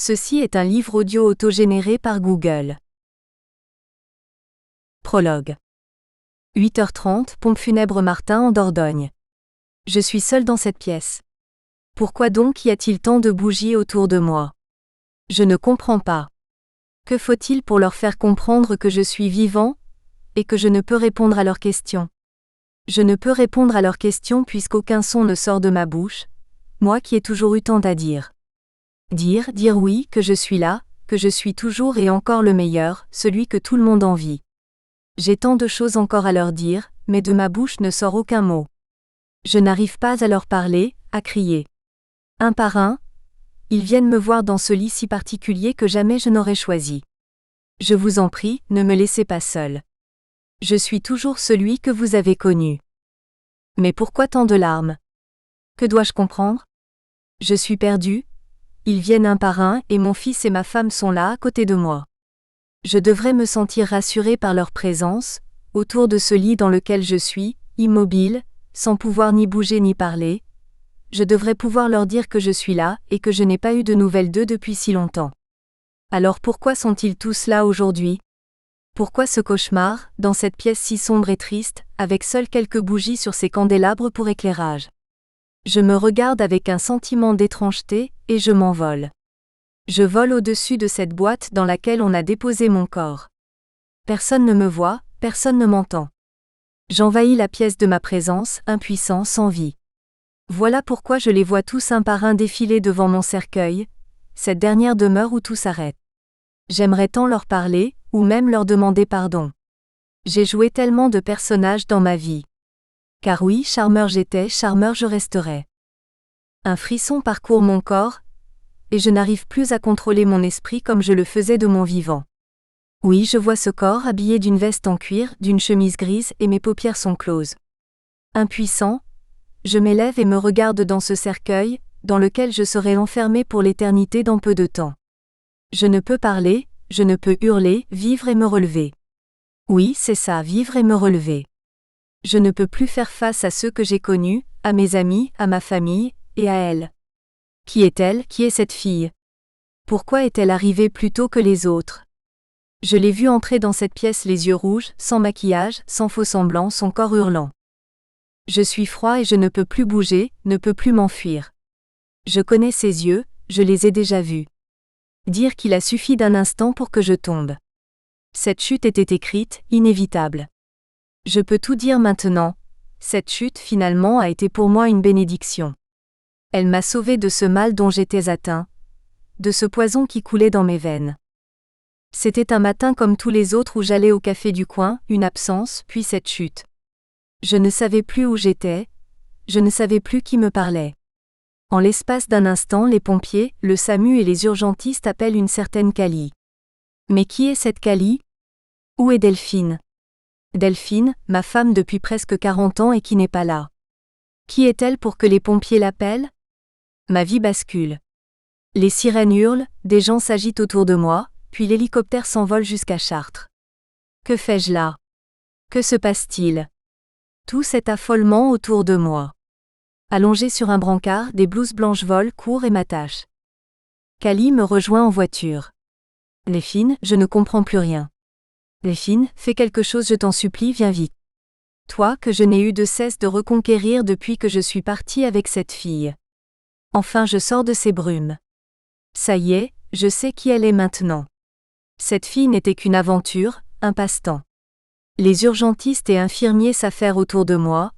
Ceci est un livre audio autogénéré par Google. Prologue. 8h30, pompe funèbre Martin en Dordogne. Je suis seule dans cette pièce. Pourquoi donc y a-t-il tant de bougies autour de moi? Je ne comprends pas. Que faut-il pour leur faire comprendre que je suis vivant, et que je ne peux répondre à leurs questions? Je ne peux répondre à leurs questions puisqu'aucun son ne sort de ma bouche, moi qui ai toujours eu tant à dire. Dire oui, que je suis là, que je suis toujours et encore le meilleur, celui que tout le monde envie. J'ai tant de choses encore à leur dire, mais de ma bouche ne sort aucun mot. Je n'arrive pas à leur parler, à crier. Un par un, ils viennent me voir dans ce lit si particulier que jamais je n'aurais choisi. Je vous en prie, ne me laissez pas seule. Je suis toujours celui que vous avez connu. Mais pourquoi tant de larmes? Que dois-je comprendre? Je suis perdue. Ils viennent un par un et mon fils et ma femme sont là à côté de moi. Je devrais me sentir rassurée par leur présence, autour de ce lit dans lequel je suis, immobile, sans pouvoir ni bouger ni parler. Je devrais pouvoir leur dire que je suis là et que je n'ai pas eu de nouvelles d'eux depuis si longtemps. Alors pourquoi sont-ils tous là aujourd'hui? Pourquoi ce cauchemar, dans cette pièce si sombre et triste, avec seules quelques bougies sur ces candélabres pour éclairage? Je me regarde avec un sentiment d'étrangeté, et je m'envole. Je vole au-dessus de cette boîte dans laquelle on a déposé mon corps. Personne ne me voit, personne ne m'entend. J'envahis la pièce de ma présence, impuissant, sans vie. Voilà pourquoi je les vois tous un par un défiler devant mon cercueil, cette dernière demeure où tout s'arrête. J'aimerais tant leur parler, ou même leur demander pardon. J'ai joué tellement de personnages dans ma vie. Car oui, charmeur j'étais, charmeur je resterai. Un frisson parcourt mon corps, et je n'arrive plus à contrôler mon esprit comme je le faisais de mon vivant. Oui, je vois ce corps habillé d'une veste en cuir, d'une chemise grise et mes paupières sont closes. Impuissant, je m'élève et me regarde dans ce cercueil, dans lequel je serai enfermé pour l'éternité dans peu de temps. Je ne peux parler, je ne peux hurler, vivre et me relever. Oui, c'est ça, vivre et me relever. Je ne peux plus faire face à ceux que j'ai connus, à mes amis, à ma famille, et à elle. Qui est-elle, qui est cette fille? Pourquoi est-elle arrivée plus tôt que les autres? Je l'ai vue entrer dans cette pièce les yeux rouges, sans maquillage, sans faux-semblant, son corps hurlant. Je suis froid et je ne peux plus bouger, ne peux plus m'enfuir. Je connais ses yeux, je les ai déjà vus. Dire qu'il a suffi d'un instant pour que je tombe. Cette chute était écrite, inévitable. Je peux tout dire maintenant, cette chute finalement a été pour moi une bénédiction. Elle m'a sauvé de ce mal dont j'étais atteint, de ce poison qui coulait dans mes veines. C'était un matin comme tous les autres où j'allais au café du coin, une absence, puis cette chute. Je ne savais plus où j'étais, je ne savais plus qui me parlait. En l'espace d'un instant, les pompiers, le SAMU et les urgentistes appellent une certaine Cali. Mais qui est cette Cali? Où est Delphine? Delphine, ma femme depuis presque 40 ans et qui n'est pas là. Qui est-elle pour que les pompiers l'appellent? Ma vie bascule. Les sirènes hurlent, des gens s'agitent autour de moi, puis l'hélicoptère s'envole jusqu'à Chartres. Que fais-je là? Que se passe-t-il? Tout cet affolement autour de moi. Allongé sur un brancard, des blouses blanches volent, courent et m'attachent. Cali me rejoint en voiture. Delphine, je ne comprends plus rien. Delphine, fais quelque chose, je t'en supplie, viens vite. Toi que je n'ai eu de cesse de reconquérir depuis que je suis partie avec cette fille. Enfin je sors de ces brumes. Ça y est, je sais qui elle est maintenant. Cette fille n'était qu'une aventure, un passe-temps. Les urgentistes et infirmiers s'affairent autour de moi,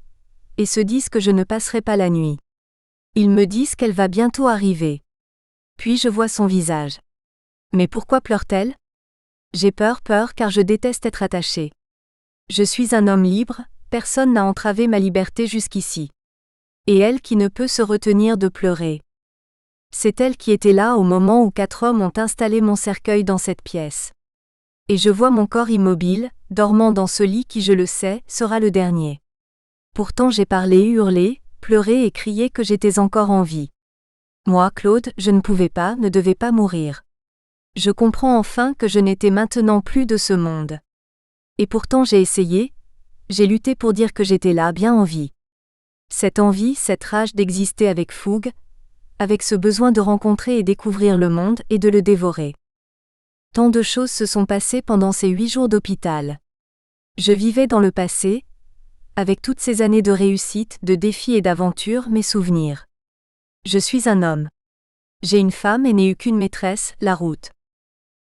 et se disent que je ne passerai pas la nuit. Ils me disent qu'elle va bientôt arriver. Puis je vois son visage. Mais pourquoi pleure-t-elle? J'ai peur car je déteste être attachée. Je suis un homme libre, personne n'a entravé ma liberté jusqu'ici. Et elle qui ne peut se retenir de pleurer. C'est elle qui était là au moment où 4 hommes ont installé mon cercueil dans cette pièce. Et je vois mon corps immobile, dormant dans ce lit qui, je le sais, sera le dernier. Pourtant j'ai parlé, hurlé, pleuré et crié que j'étais encore en vie. Moi, Claude, je ne pouvais pas, ne devais pas mourir. Je comprends enfin que je n'étais maintenant plus de ce monde. Et pourtant j'ai essayé, j'ai lutté pour dire que j'étais là, bien en vie. Cette envie, cette rage d'exister avec fougue, avec ce besoin de rencontrer et découvrir le monde et de le dévorer. Tant de choses se sont passées pendant ces 8 jours d'hôpital. Je vivais dans le passé, avec toutes ces années de réussite, de défis et d'aventures, mes souvenirs. Je suis un homme. J'ai une femme et n'ai eu qu'une maîtresse, la route.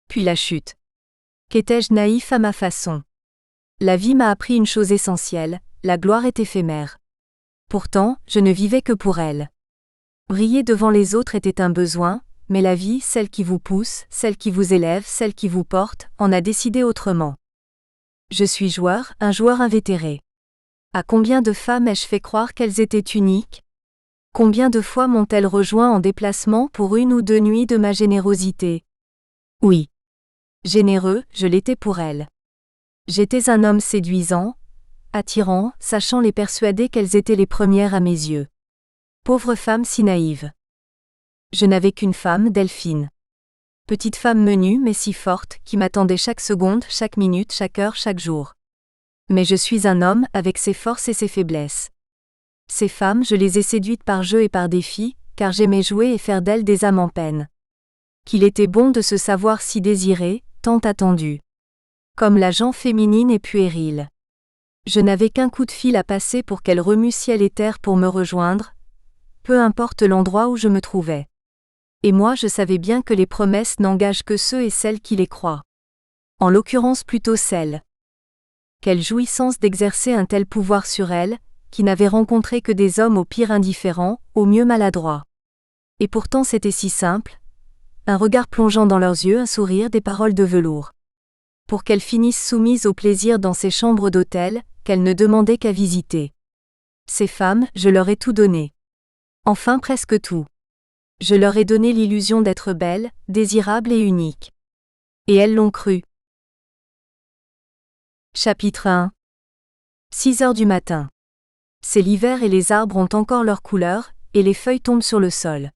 Puis la chute. Qu'étais-je naïf à ma façon. La vie m'a appris une chose essentielle, la gloire est éphémère. Pourtant, je ne vivais que pour elle. Briller devant les autres était un besoin, mais la vie, celle qui vous pousse, celle qui vous élève, celle qui vous porte, en a décidé autrement. Je suis un joueur invétéré. À combien de femmes ai-je fait croire qu'elles étaient uniques? Combien de fois m'ont-elles rejoint en déplacement pour 1 ou 2 nuits de ma générosité? Oui. Généreux, je l'étais pour elles. J'étais un homme séduisant, attirant, sachant les persuader qu'elles étaient les premières à mes yeux. Pauvre femme si naïve. Je n'avais qu'une femme, Delphine. Petite femme menue mais si forte, qui m'attendait chaque seconde, chaque minute, chaque heure, chaque jour. Mais je suis un homme, avec ses forces et ses faiblesses. Ces femmes, je les ai séduites par jeu et par défi, car j'aimais jouer et faire d'elles des âmes en peine. Qu'il était bon de se savoir si désiré, tant attendu. Comme la gent féminine est puérile. Je n'avais qu'un coup de fil à passer pour qu'elle remue ciel et terre pour me rejoindre, peu importe l'endroit où je me trouvais. Et moi je savais bien que les promesses n'engagent que ceux et celles qui les croient. En l'occurrence plutôt celles. Quelle jouissance d'exercer un tel pouvoir sur elles, qui n'avaient rencontré que des hommes au pire indifférents, au mieux maladroits. Et pourtant c'était si simple, un regard plongeant dans leurs yeux, un sourire, des paroles de velours. Pour qu'elles finissent soumises au plaisir dans ces chambres d'hôtel, qu'elles ne demandaient qu'à visiter. Ces femmes, je leur ai tout donné. Enfin presque tout. Je leur ai donné l'illusion d'être belles, désirables et uniques. Et elles l'ont cru. Chapitre 1. 6 heures du matin. C'est l'hiver et les arbres ont encore leur couleur, et les feuilles tombent sur le sol.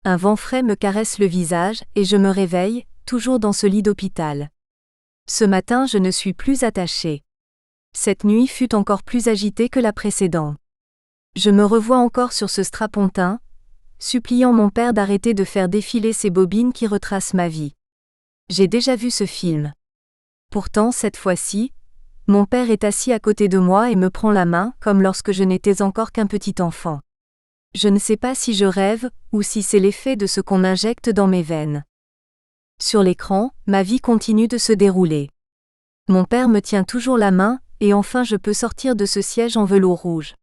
Un vent frais me caresse le visage, et je me réveille, toujours dans ce lit d'hôpital. Ce matin je ne suis plus attachée. Cette nuit fut encore plus agitée que la précédente. Je me revois encore sur ce strapontin, suppliant mon père d'arrêter de faire défiler ces bobines qui retracent ma vie. J'ai déjà vu ce film. Pourtant cette fois-ci, mon père est assis à côté de moi et me prend la main comme lorsque je n'étais encore qu'un petit enfant. Je ne sais pas si je rêve, ou si c'est l'effet de ce qu'on injecte dans mes veines. Sur l'écran, ma vie continue de se dérouler. Mon père me tient toujours la main, et enfin je peux sortir de ce siège en velours rouge.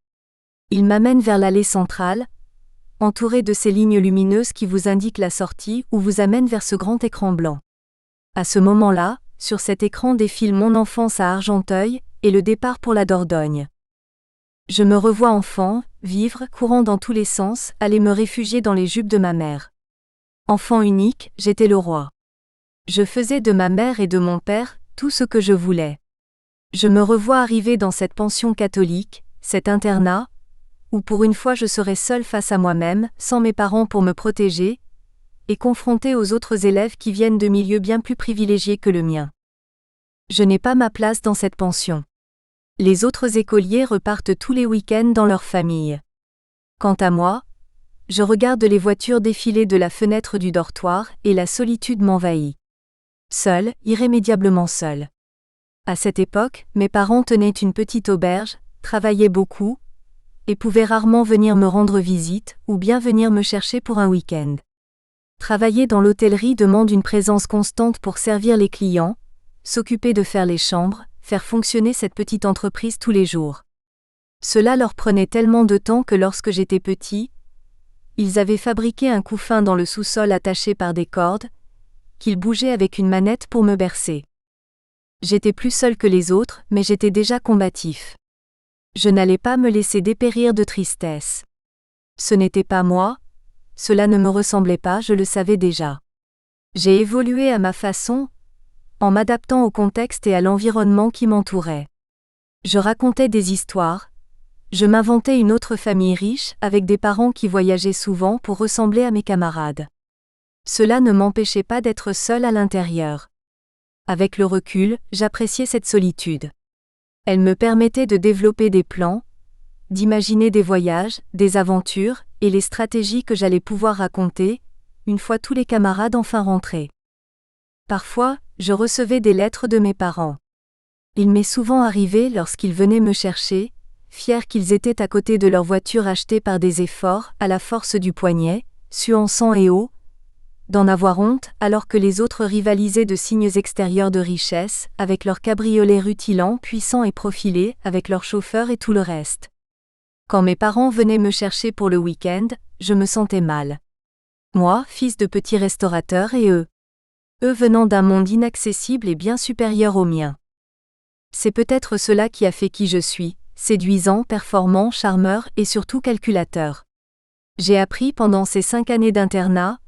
Il m'amène vers l'allée centrale, entourée de ces lignes lumineuses qui vous indiquent la sortie ou vous amènent vers ce grand écran blanc. À ce moment-là, sur cet écran défile mon enfance à Argenteuil, et le départ pour la Dordogne. Je me revois enfant, vivre, courant dans tous les sens, aller me réfugier dans les jupes de ma mère. Enfant unique, j'étais le roi. Je faisais de ma mère et de mon père tout ce que je voulais. Je me revois arriver dans cette pension catholique, cet internat, où pour une fois je serais seule face à moi-même, sans mes parents pour me protéger, et confrontée aux autres élèves qui viennent de milieux bien plus privilégiés que le mien. Je n'ai pas ma place dans cette pension. Les autres écoliers repartent tous les week-ends dans leur famille. Quant à moi, je regarde les voitures défiler de la fenêtre du dortoir et la solitude m'envahit. Seule, irrémédiablement seule. À cette époque, mes parents tenaient une petite auberge, travaillaient beaucoup, et pouvaient rarement venir me rendre visite, ou bien venir me chercher pour un week-end. Travailler dans l'hôtellerie demande une présence constante pour servir les clients, s'occuper de faire les chambres, faire fonctionner cette petite entreprise tous les jours. Cela leur prenait tellement de temps que lorsque j'étais petit, ils avaient fabriqué un couffin dans le sous-sol attaché par des cordes, qu'ils bougeaient avec une manette pour me bercer. J'étais plus seul que les autres, mais j'étais déjà combatif. Je n'allais pas me laisser dépérir de tristesse. Ce n'était pas moi, cela ne me ressemblait pas, je le savais déjà. J'ai évolué à ma façon, en m'adaptant au contexte et à l'environnement qui m'entourait. Je racontais des histoires, je m'inventais une autre famille riche avec des parents qui voyageaient souvent pour ressembler à mes camarades. Cela ne m'empêchait pas d'être seule à l'intérieur. Avec le recul, j'appréciais cette solitude. Elle me permettait de développer des plans, d'imaginer des voyages, des aventures, et les stratégies que j'allais pouvoir raconter, une fois tous les camarades enfin rentrés. Parfois, je recevais des lettres de mes parents. Il m'est souvent arrivé lorsqu'ils venaient me chercher, fiers qu'ils étaient à côté de leur voiture achetée par des efforts, à la force du poignet, suant sang et eau, d'en avoir honte alors que les autres rivalisaient de signes extérieurs de richesse, avec leurs cabriolets rutilants, puissants et profilés, avec leurs chauffeurs et tout le reste. Quand mes parents venaient me chercher pour le week-end, je me sentais mal. Moi, fils de petit restaurateur et eux venant d'un monde inaccessible et bien supérieur au mien. C'est peut-être cela qui a fait qui je suis, séduisant, performant, charmeur et surtout calculateur. J'ai appris pendant ces 5 années d'internat,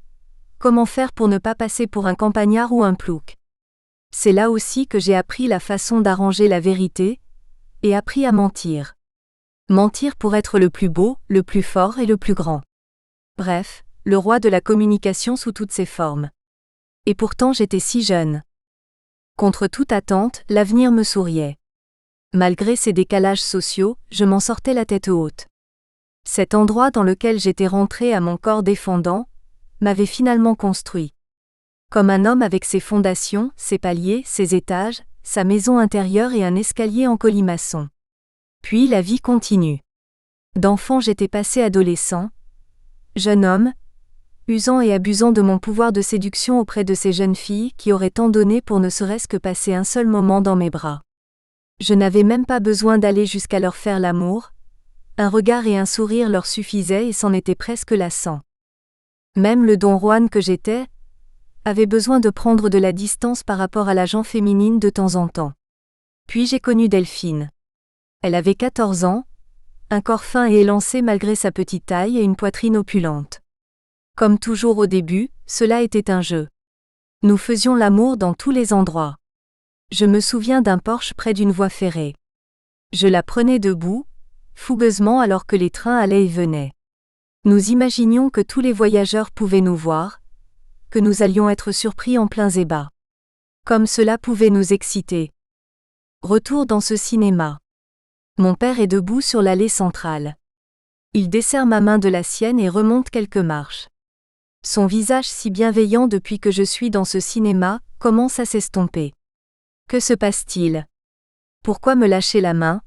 comment faire pour ne pas passer pour un campagnard ou un plouc. C'est là aussi que j'ai appris la façon d'arranger la vérité, et appris à mentir. Mentir pour être le plus beau, le plus fort et le plus grand. Bref, le roi de la communication sous toutes ses formes. Et pourtant j'étais si jeune. Contre toute attente, l'avenir me souriait. Malgré ces décalages sociaux, je m'en sortais la tête haute. Cet endroit dans lequel j'étais rentré à mon corps défendant, m'avait finalement construit. Comme un homme avec ses fondations, ses paliers, ses étages, sa maison intérieure et un escalier en colimaçon. Puis la vie continue. D'enfant j'étais passé adolescent, jeune homme, usant et abusant de mon pouvoir de séduction auprès de ces jeunes filles qui auraient tant donné pour ne serait-ce que passer un seul moment dans mes bras. Je n'avais même pas besoin d'aller jusqu'à leur faire l'amour, un regard et un sourire leur suffisaient et c'en était presque lassant. Même le Don Juan que j'étais avait besoin de prendre de la distance par rapport à la gent féminine de temps en temps. Puis j'ai connu Delphine. Elle avait 14 ans, un corps fin et élancé malgré sa petite taille et une poitrine opulente. Comme toujours au début, cela était un jeu. Nous faisions l'amour dans tous les endroits. Je me souviens d'un Porsche près d'une voie ferrée. Je la prenais debout, fougueusement alors que les trains allaient et venaient. Nous imaginions que tous les voyageurs pouvaient nous voir, que nous allions être surpris en plein zébat. Comme cela pouvait nous exciter. Retour dans ce cinéma. Mon père est debout sur l'allée centrale. Il desserre ma main de la sienne et remonte quelques marches. Son visage si bienveillant depuis que je suis dans ce cinéma, commence à s'estomper. Que se passe-t-il? Pourquoi me lâcher la main?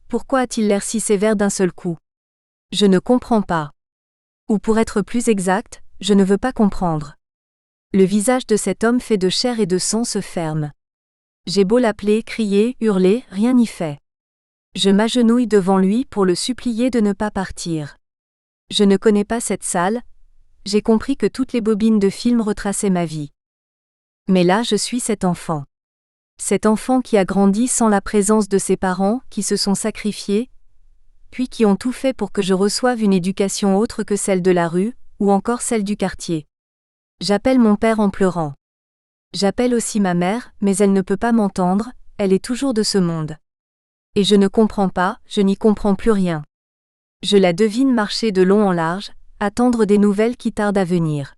Pourquoi a-t-il l'air si sévère d'un seul coup? Je ne comprends pas. Ou pour être plus exact, je ne veux pas comprendre. Le visage de cet homme fait de chair et de sang se ferme. J'ai beau l'appeler, crier, hurler, rien n'y fait. Je m'agenouille devant lui pour le supplier de ne pas partir. Je ne connais pas cette salle, j'ai compris que toutes les bobines de films retraçaient ma vie. Mais là je suis cet enfant. Cet enfant qui a grandi sans la présence de ses parents, qui se sont sacrifiés, puis qui ont tout fait pour que je reçoive une éducation autre que celle de la rue, ou encore celle du quartier. J'appelle mon père en pleurant. J'appelle aussi ma mère, mais elle ne peut pas m'entendre, elle est toujours de ce monde. Et je ne comprends pas, je n'y comprends plus rien. Je la devine marcher de long en large, attendre des nouvelles qui tardent à venir.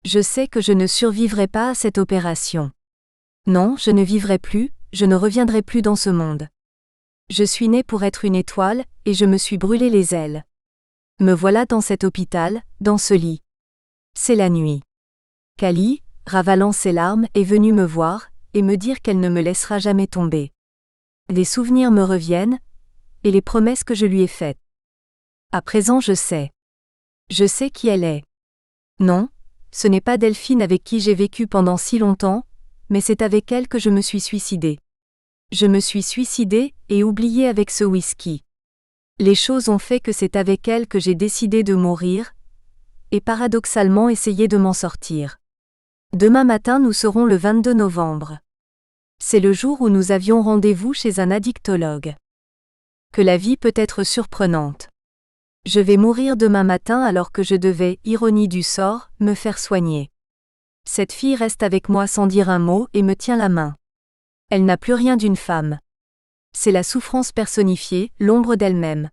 Je sais que je ne survivrai pas à cette opération. Non, je ne vivrai plus, je ne reviendrai plus dans ce monde. Je suis né pour être une étoile, et je me suis brûlé les ailes. Me voilà dans cet hôpital, dans ce lit. C'est la nuit. Kali, ravalant ses larmes, est venue me voir, et me dire qu'elle ne me laissera jamais tomber. Les souvenirs me reviennent, et les promesses que je lui ai faites. À présent je sais. Je sais qui elle est. Non, ce n'est pas Delphine avec qui j'ai vécu pendant si longtemps, mais c'est avec elle que je me suis suicidée. Je me suis suicidée et oubliée avec ce whisky. Les choses ont fait que c'est avec elle que j'ai décidé de mourir, et paradoxalement essayer de m'en sortir. Demain matin nous serons le 22 novembre. C'est le jour où nous avions rendez-vous chez un addictologue. Que la vie peut être surprenante. Je vais mourir demain matin alors que je devais, ironie du sort, me faire soigner. Cette fille reste avec moi sans dire un mot et me tient la main. Elle n'a plus rien d'une femme. C'est la souffrance personnifiée, l'ombre d'elle-même.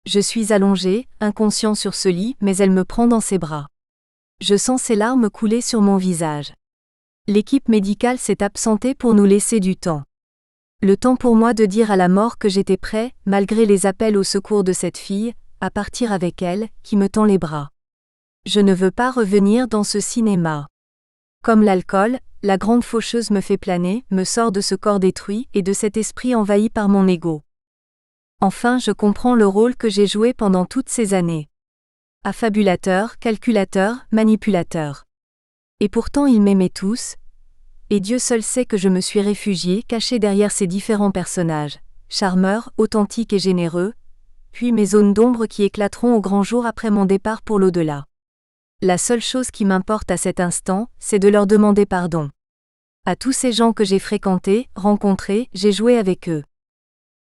Je suis allongé, inconscient sur ce lit, mais elle me prend dans ses bras. Je sens ses larmes couler sur mon visage. L'équipe médicale s'est absentée pour nous laisser du temps. Le temps pour moi de dire à la mort que j'étais prêt, malgré les appels au secours de cette fille, à partir avec elle, qui me tend les bras. Je ne veux pas revenir dans ce cinéma. Comme l'alcool, la grande faucheuse me fait planer, me sort de ce corps détruit et de cet esprit envahi par mon ego. Enfin, je comprends le rôle que j'ai joué pendant toutes ces années. Affabulateur, calculateur, manipulateur. Et pourtant ils m'aimaient tous, et Dieu seul sait que je me suis réfugié, caché derrière ces différents personnages, charmeurs, authentiques et généreux, puis mes zones d'ombre qui éclateront au grand jour après mon départ pour l'au-delà. La seule chose qui m'importe à cet instant, c'est de leur demander pardon. À tous ces gens que j'ai fréquentés, rencontrés, j'ai joué avec eux.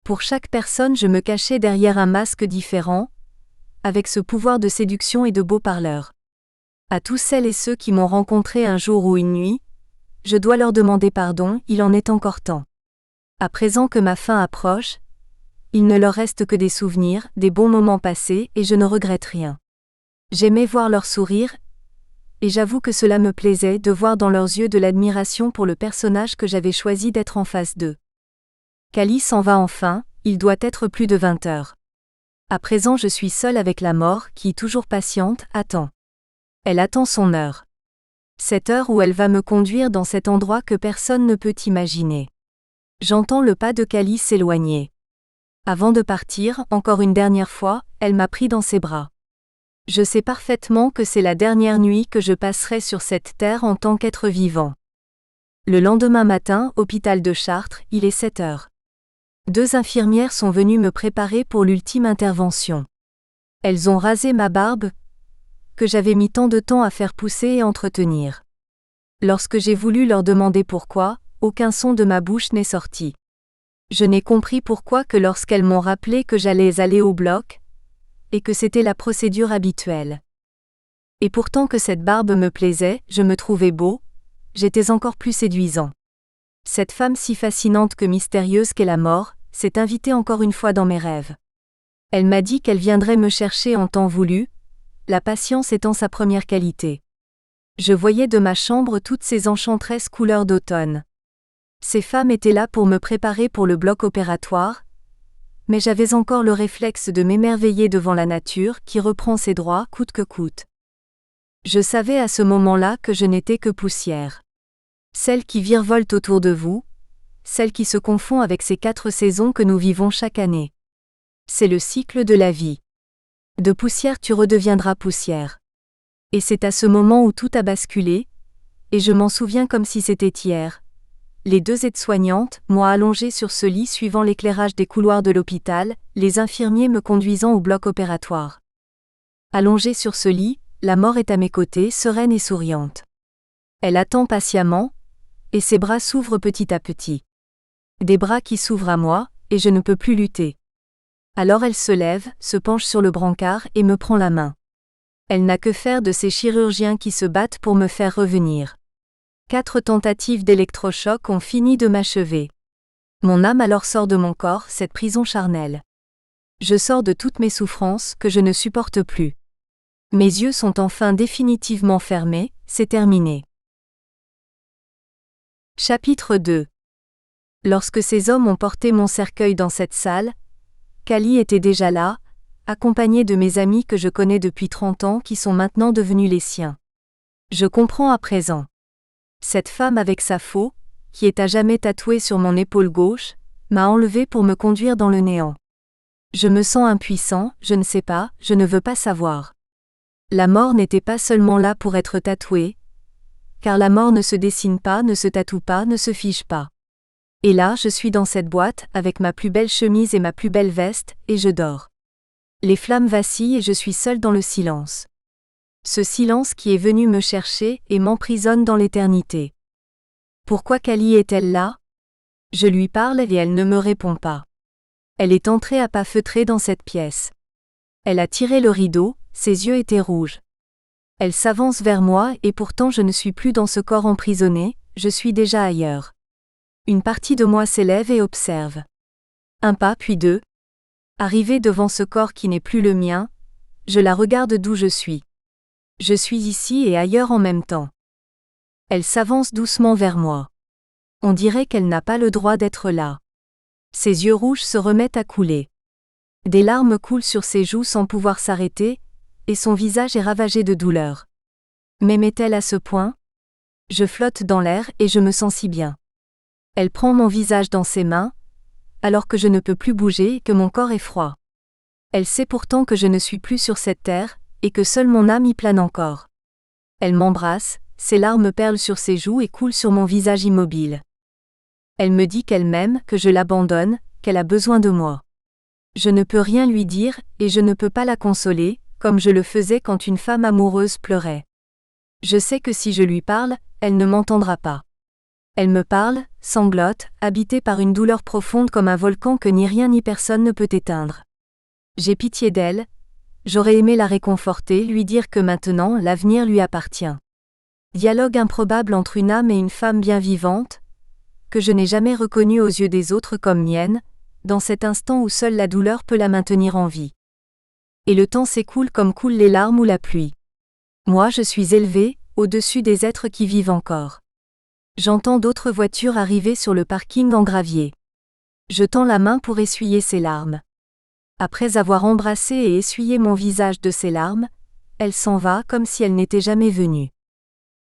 Pour chaque personne, je me cachais derrière un masque différent, avec ce pouvoir de séduction et de beau parleur. À tous celles et ceux qui m'ont rencontré un jour ou une nuit, je dois leur demander pardon, il en est encore temps. À présent que ma fin approche, il ne leur reste que des souvenirs, des bons moments passés, et je ne regrette rien. J'aimais voir leur sourire, et j'avoue que cela me plaisait de voir dans leurs yeux de l'admiration pour le personnage que j'avais choisi d'être en face d'eux. Cali s'en va enfin, il doit être plus de 20 heures. À présent je suis seule avec la mort qui, toujours patiente, attend. Elle attend son heure. Cette heure où elle va me conduire dans cet endroit que personne ne peut imaginer. J'entends le pas de Cali s'éloigner. Avant de partir, encore une dernière fois, elle m'a pris dans ses bras. Je sais parfaitement que c'est la dernière nuit que je passerai sur cette terre en tant qu'être vivant. Le lendemain matin, hôpital de Chartres, il est 7 heures. 2 infirmières sont venues me préparer pour l'ultime intervention. Elles ont rasé ma barbe, que j'avais mis tant de temps à faire pousser et entretenir. Lorsque j'ai voulu leur demander pourquoi, aucun son de ma bouche n'est sorti. Je n'ai compris pourquoi que lorsqu'elles m'ont rappelé que j'allais aller au bloc, et que c'était la procédure habituelle. Et pourtant que cette barbe me plaisait, je me trouvais beau, j'étais encore plus séduisant. Cette femme si fascinante que mystérieuse qu'est la mort, s'est invitée encore une fois dans mes rêves. Elle m'a dit qu'elle viendrait me chercher en temps voulu, la patience étant sa première qualité. Je voyais de ma chambre toutes ces enchantresses couleurs d'automne. Ces femmes étaient là pour me préparer pour le bloc opératoire, mais j'avais encore le réflexe de m'émerveiller devant la nature qui reprend ses droits coûte que coûte. Je savais à ce moment-là que je n'étais que poussière. Celle qui virevolte autour de vous, celle qui se confond avec ces 4 saisons que nous vivons chaque année. C'est le cycle de la vie. De poussière tu redeviendras poussière. Et c'est à ce moment où tout a basculé, et je m'en souviens comme si c'était hier. Les 2 aides-soignantes, moi allongée sur ce lit suivant l'éclairage des couloirs de l'hôpital, les infirmiers me conduisant au bloc opératoire. Allongée sur ce lit, la mort est à mes côtés, sereine et souriante. Elle attend patiemment, et ses bras s'ouvrent petit à petit. Des bras qui s'ouvrent à moi, et je ne peux plus lutter. Alors elle se lève, se penche sur le brancard et me prend la main. Elle n'a que faire de ces chirurgiens qui se battent pour me faire revenir. 4 tentatives d'électrochoc ont fini de m'achever. Mon âme alors sort de mon corps, cette prison charnelle. Je sors de toutes mes souffrances que je ne supporte plus. Mes yeux sont enfin définitivement fermés, c'est terminé. Chapitre 2. Lorsque ces hommes ont porté mon cercueil dans cette salle, Cali était déjà là, accompagné de mes amis que je connais depuis 30 ans qui sont maintenant devenus les siens. Je comprends à présent. Cette femme avec sa faux, qui est à jamais tatouée sur mon épaule gauche, m'a enlevé pour me conduire dans le néant. Je me sens impuissant, je ne sais pas, je ne veux pas savoir. La mort n'était pas seulement là pour être tatouée, car la mort ne se dessine pas, ne se tatoue pas, ne se fiche pas. Et là, je suis dans cette boîte, avec ma plus belle chemise et ma plus belle veste, et je dors. Les flammes vacillent et je suis seule dans le silence. Ce silence qui est venu me chercher et m'emprisonne dans l'éternité. Pourquoi Cali est-elle là ? Je lui parle et elle ne me répond pas. Elle est entrée à pas feutrés dans cette pièce. Elle a tiré le rideau, ses yeux étaient rouges. Elle s'avance vers moi et pourtant je ne suis plus dans ce corps emprisonné, je suis déjà ailleurs. Une partie de moi s'élève et observe. 1 pas puis 2. Arrivée devant ce corps qui n'est plus le mien, je la regarde d'où je suis. Je suis ici et ailleurs en même temps. Elle s'avance doucement vers moi. On dirait qu'elle n'a pas le droit d'être là. Ses yeux rouges se remettent à couler. Des larmes coulent sur ses joues sans pouvoir s'arrêter, et son visage est ravagé de douleur. M'aimait-elle à ce point? Je flotte dans l'air et je me sens si bien. Elle prend mon visage dans ses mains, alors que je ne peux plus bouger et que mon corps est froid. Elle sait pourtant que je ne suis plus sur cette terre, et que seule mon âme y plane encore. Elle m'embrasse, ses larmes perlent sur ses joues et coulent sur mon visage immobile. Elle me dit qu'elle m'aime, que je l'abandonne, qu'elle a besoin de moi. Je ne peux rien lui dire, et je ne peux pas la consoler, comme je le faisais quand une femme amoureuse pleurait. Je sais que si je lui parle, elle ne m'entendra pas. Elle me parle, sanglote, habitée par une douleur profonde comme un volcan que ni rien ni personne ne peut éteindre. J'ai pitié d'elle, j'aurais aimé la réconforter, lui dire que maintenant l'avenir lui appartient. Dialogue improbable entre une âme et une femme bien vivante, que je n'ai jamais reconnue aux yeux des autres comme mienne, dans cet instant où seule la douleur peut la maintenir en vie. Et le temps s'écoule comme coulent les larmes ou la pluie. Moi je suis élevé, au-dessus des êtres qui vivent encore. J'entends d'autres voitures arriver sur le parking en gravier. Je tends la main pour essuyer ses larmes. Après avoir embrassé et essuyé mon visage de ses larmes, elle s'en va comme si elle n'était jamais venue.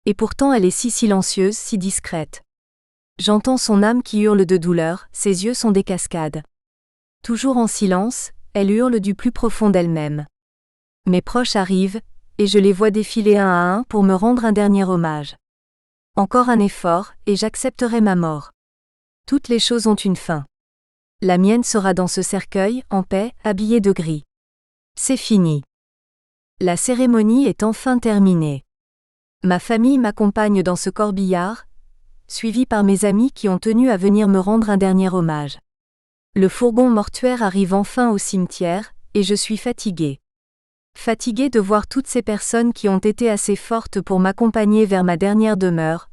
Et pourtant elle est si silencieuse, si discrète. J'entends son âme qui hurle de douleur, ses yeux sont des cascades. Toujours en silence, elle hurle du plus profond d'elle-même. Mes proches arrivent, et je les vois défiler un à un pour me rendre un dernier hommage. Encore un effort, et j'accepterai ma mort. Toutes les choses ont une fin. La mienne sera dans ce cercueil, en paix, habillée de gris. C'est fini. La cérémonie est enfin terminée. Ma famille m'accompagne dans ce corbillard, suivi par mes amis qui ont tenu à venir me rendre un dernier hommage. Le fourgon mortuaire arrive enfin au cimetière, et je suis fatiguée. Fatiguée de voir toutes ces personnes qui ont été assez fortes pour m'accompagner vers ma dernière demeure,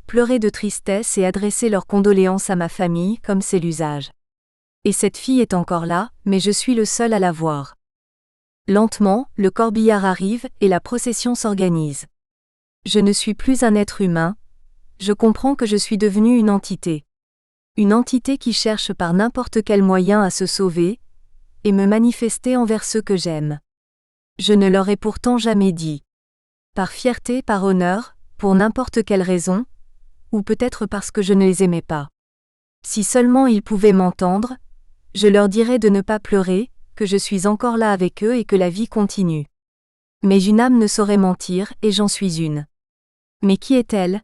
pleurer de tristesse et adresser leurs condoléances à ma famille comme c'est l'usage. Et cette fille est encore là, mais je suis le seul à la voir. Lentement, le corbillard arrive et la procession s'organise. Je ne suis plus un être humain, je comprends que je suis devenue une entité. Une entité qui cherche par n'importe quel moyen à se sauver, et me manifester envers ceux que j'aime. Je ne leur ai pourtant jamais dit. Par fierté, par honneur, pour n'importe quelle raison, ou peut-être parce que je ne les aimais pas. Si seulement ils pouvaient m'entendre, je leur dirais de ne pas pleurer, que je suis encore là avec eux et que la vie continue. Mais une âme ne saurait mentir, et j'en suis une. Mais qui est-elle?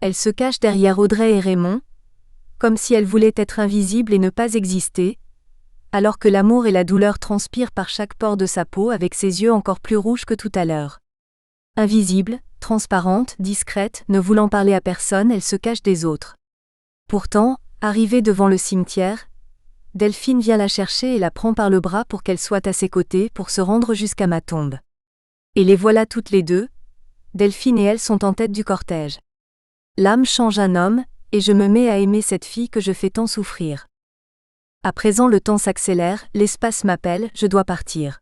Elle se cache derrière Audrey et Raymond, comme si elle voulait être invisible et ne pas exister, alors que l'amour et la douleur transpirent par chaque pore de sa peau avec ses yeux encore plus rouges que tout à l'heure. Invisible, transparente, discrète, ne voulant parler à personne, elle se cache des autres. Pourtant, arrivée devant le cimetière, Delphine vient la chercher et la prend par le bras pour qu'elle soit à ses côtés pour se rendre jusqu'à ma tombe. Et les voilà toutes les deux, Delphine et elle sont en tête du cortège. L'âme change un homme, et je me mets à aimer cette fille que je fais tant souffrir. À présent le temps s'accélère, l'espace m'appelle, je dois partir.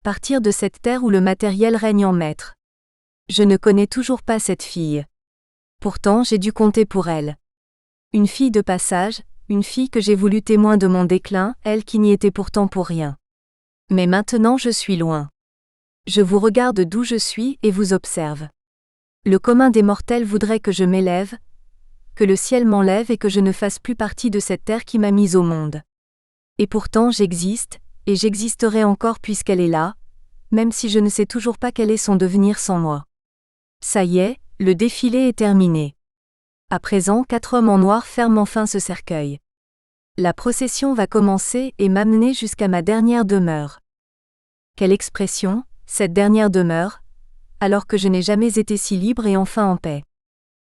Partir de cette terre où le matériel règne en maître. Je ne connais toujours pas cette fille. Pourtant j'ai dû compter pour elle. Une fille de passage, une fille que j'ai voulu témoin de mon déclin, elle qui n'y était pourtant pour rien. Mais maintenant je suis loin. Je vous regarde d'où je suis et vous observe. Le commun des mortels voudrait que je m'élève, que le ciel m'enlève et que je ne fasse plus partie de cette terre qui m'a mise au monde. Et pourtant j'existe, et j'existerai encore puisqu'elle est là, même si je ne sais toujours pas quel est son devenir sans moi. Ça y est, le défilé est terminé. À présent 4 hommes en noir ferment enfin ce cercueil. La procession va commencer et m'amener jusqu'à ma dernière demeure. Quelle expression, cette dernière demeure, alors que je n'ai jamais été si libre et enfin en paix.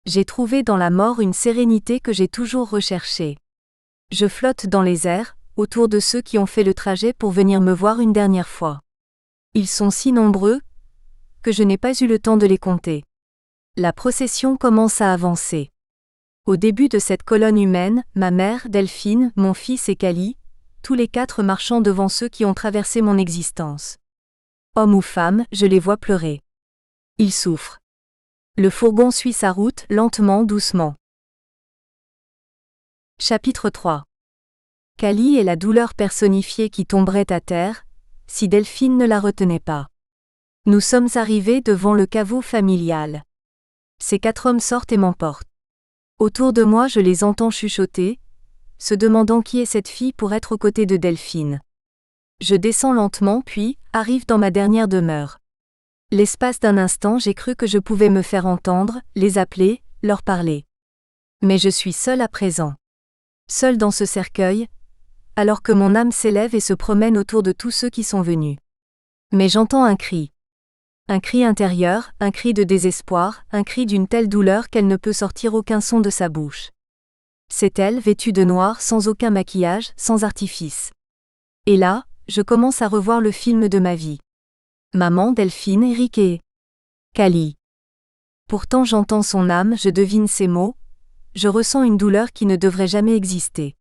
J'ai trouvé dans la mort une sérénité que j'ai toujours recherchée. Je flotte dans les airs, autour de ceux qui ont fait le trajet pour venir me voir une dernière fois. Ils sont si nombreux, que je n'ai pas eu le temps de les compter. La procession commence à avancer. Au début de cette colonne humaine, ma mère, Delphine, mon fils et Cali, tous les 4 marchant devant ceux qui ont traversé mon existence. Hommes ou femmes, je les vois pleurer. Ils souffrent. Le fourgon suit sa route, lentement, doucement. Chapitre 3. Kali est la douleur personnifiée qui tomberait à terre, si Delphine ne la retenait pas. Nous sommes arrivés devant le caveau familial. Ces 4 hommes sortent et m'emportent. Autour de moi je les entends chuchoter, se demandant qui est cette fille pour être aux côtés de Delphine. Je descends lentement puis, arrive dans ma dernière demeure. L'espace d'un instant j'ai cru que je pouvais me faire entendre, les appeler, leur parler. Mais je suis seule à présent. Seule dans ce cercueil, alors que mon âme s'élève et se promène autour de tous ceux qui sont venus. Mais j'entends un cri. Un cri intérieur, un cri de désespoir, un cri d'une telle douleur qu'elle ne peut sortir aucun son de sa bouche. C'est elle, vêtue de noir, sans aucun maquillage, sans artifice. Et là, je commence à revoir le film de ma vie. Maman, Delphine, Eric et Kali. Pourtant j'entends son âme, je devine ses mots, je ressens une douleur qui ne devrait jamais exister.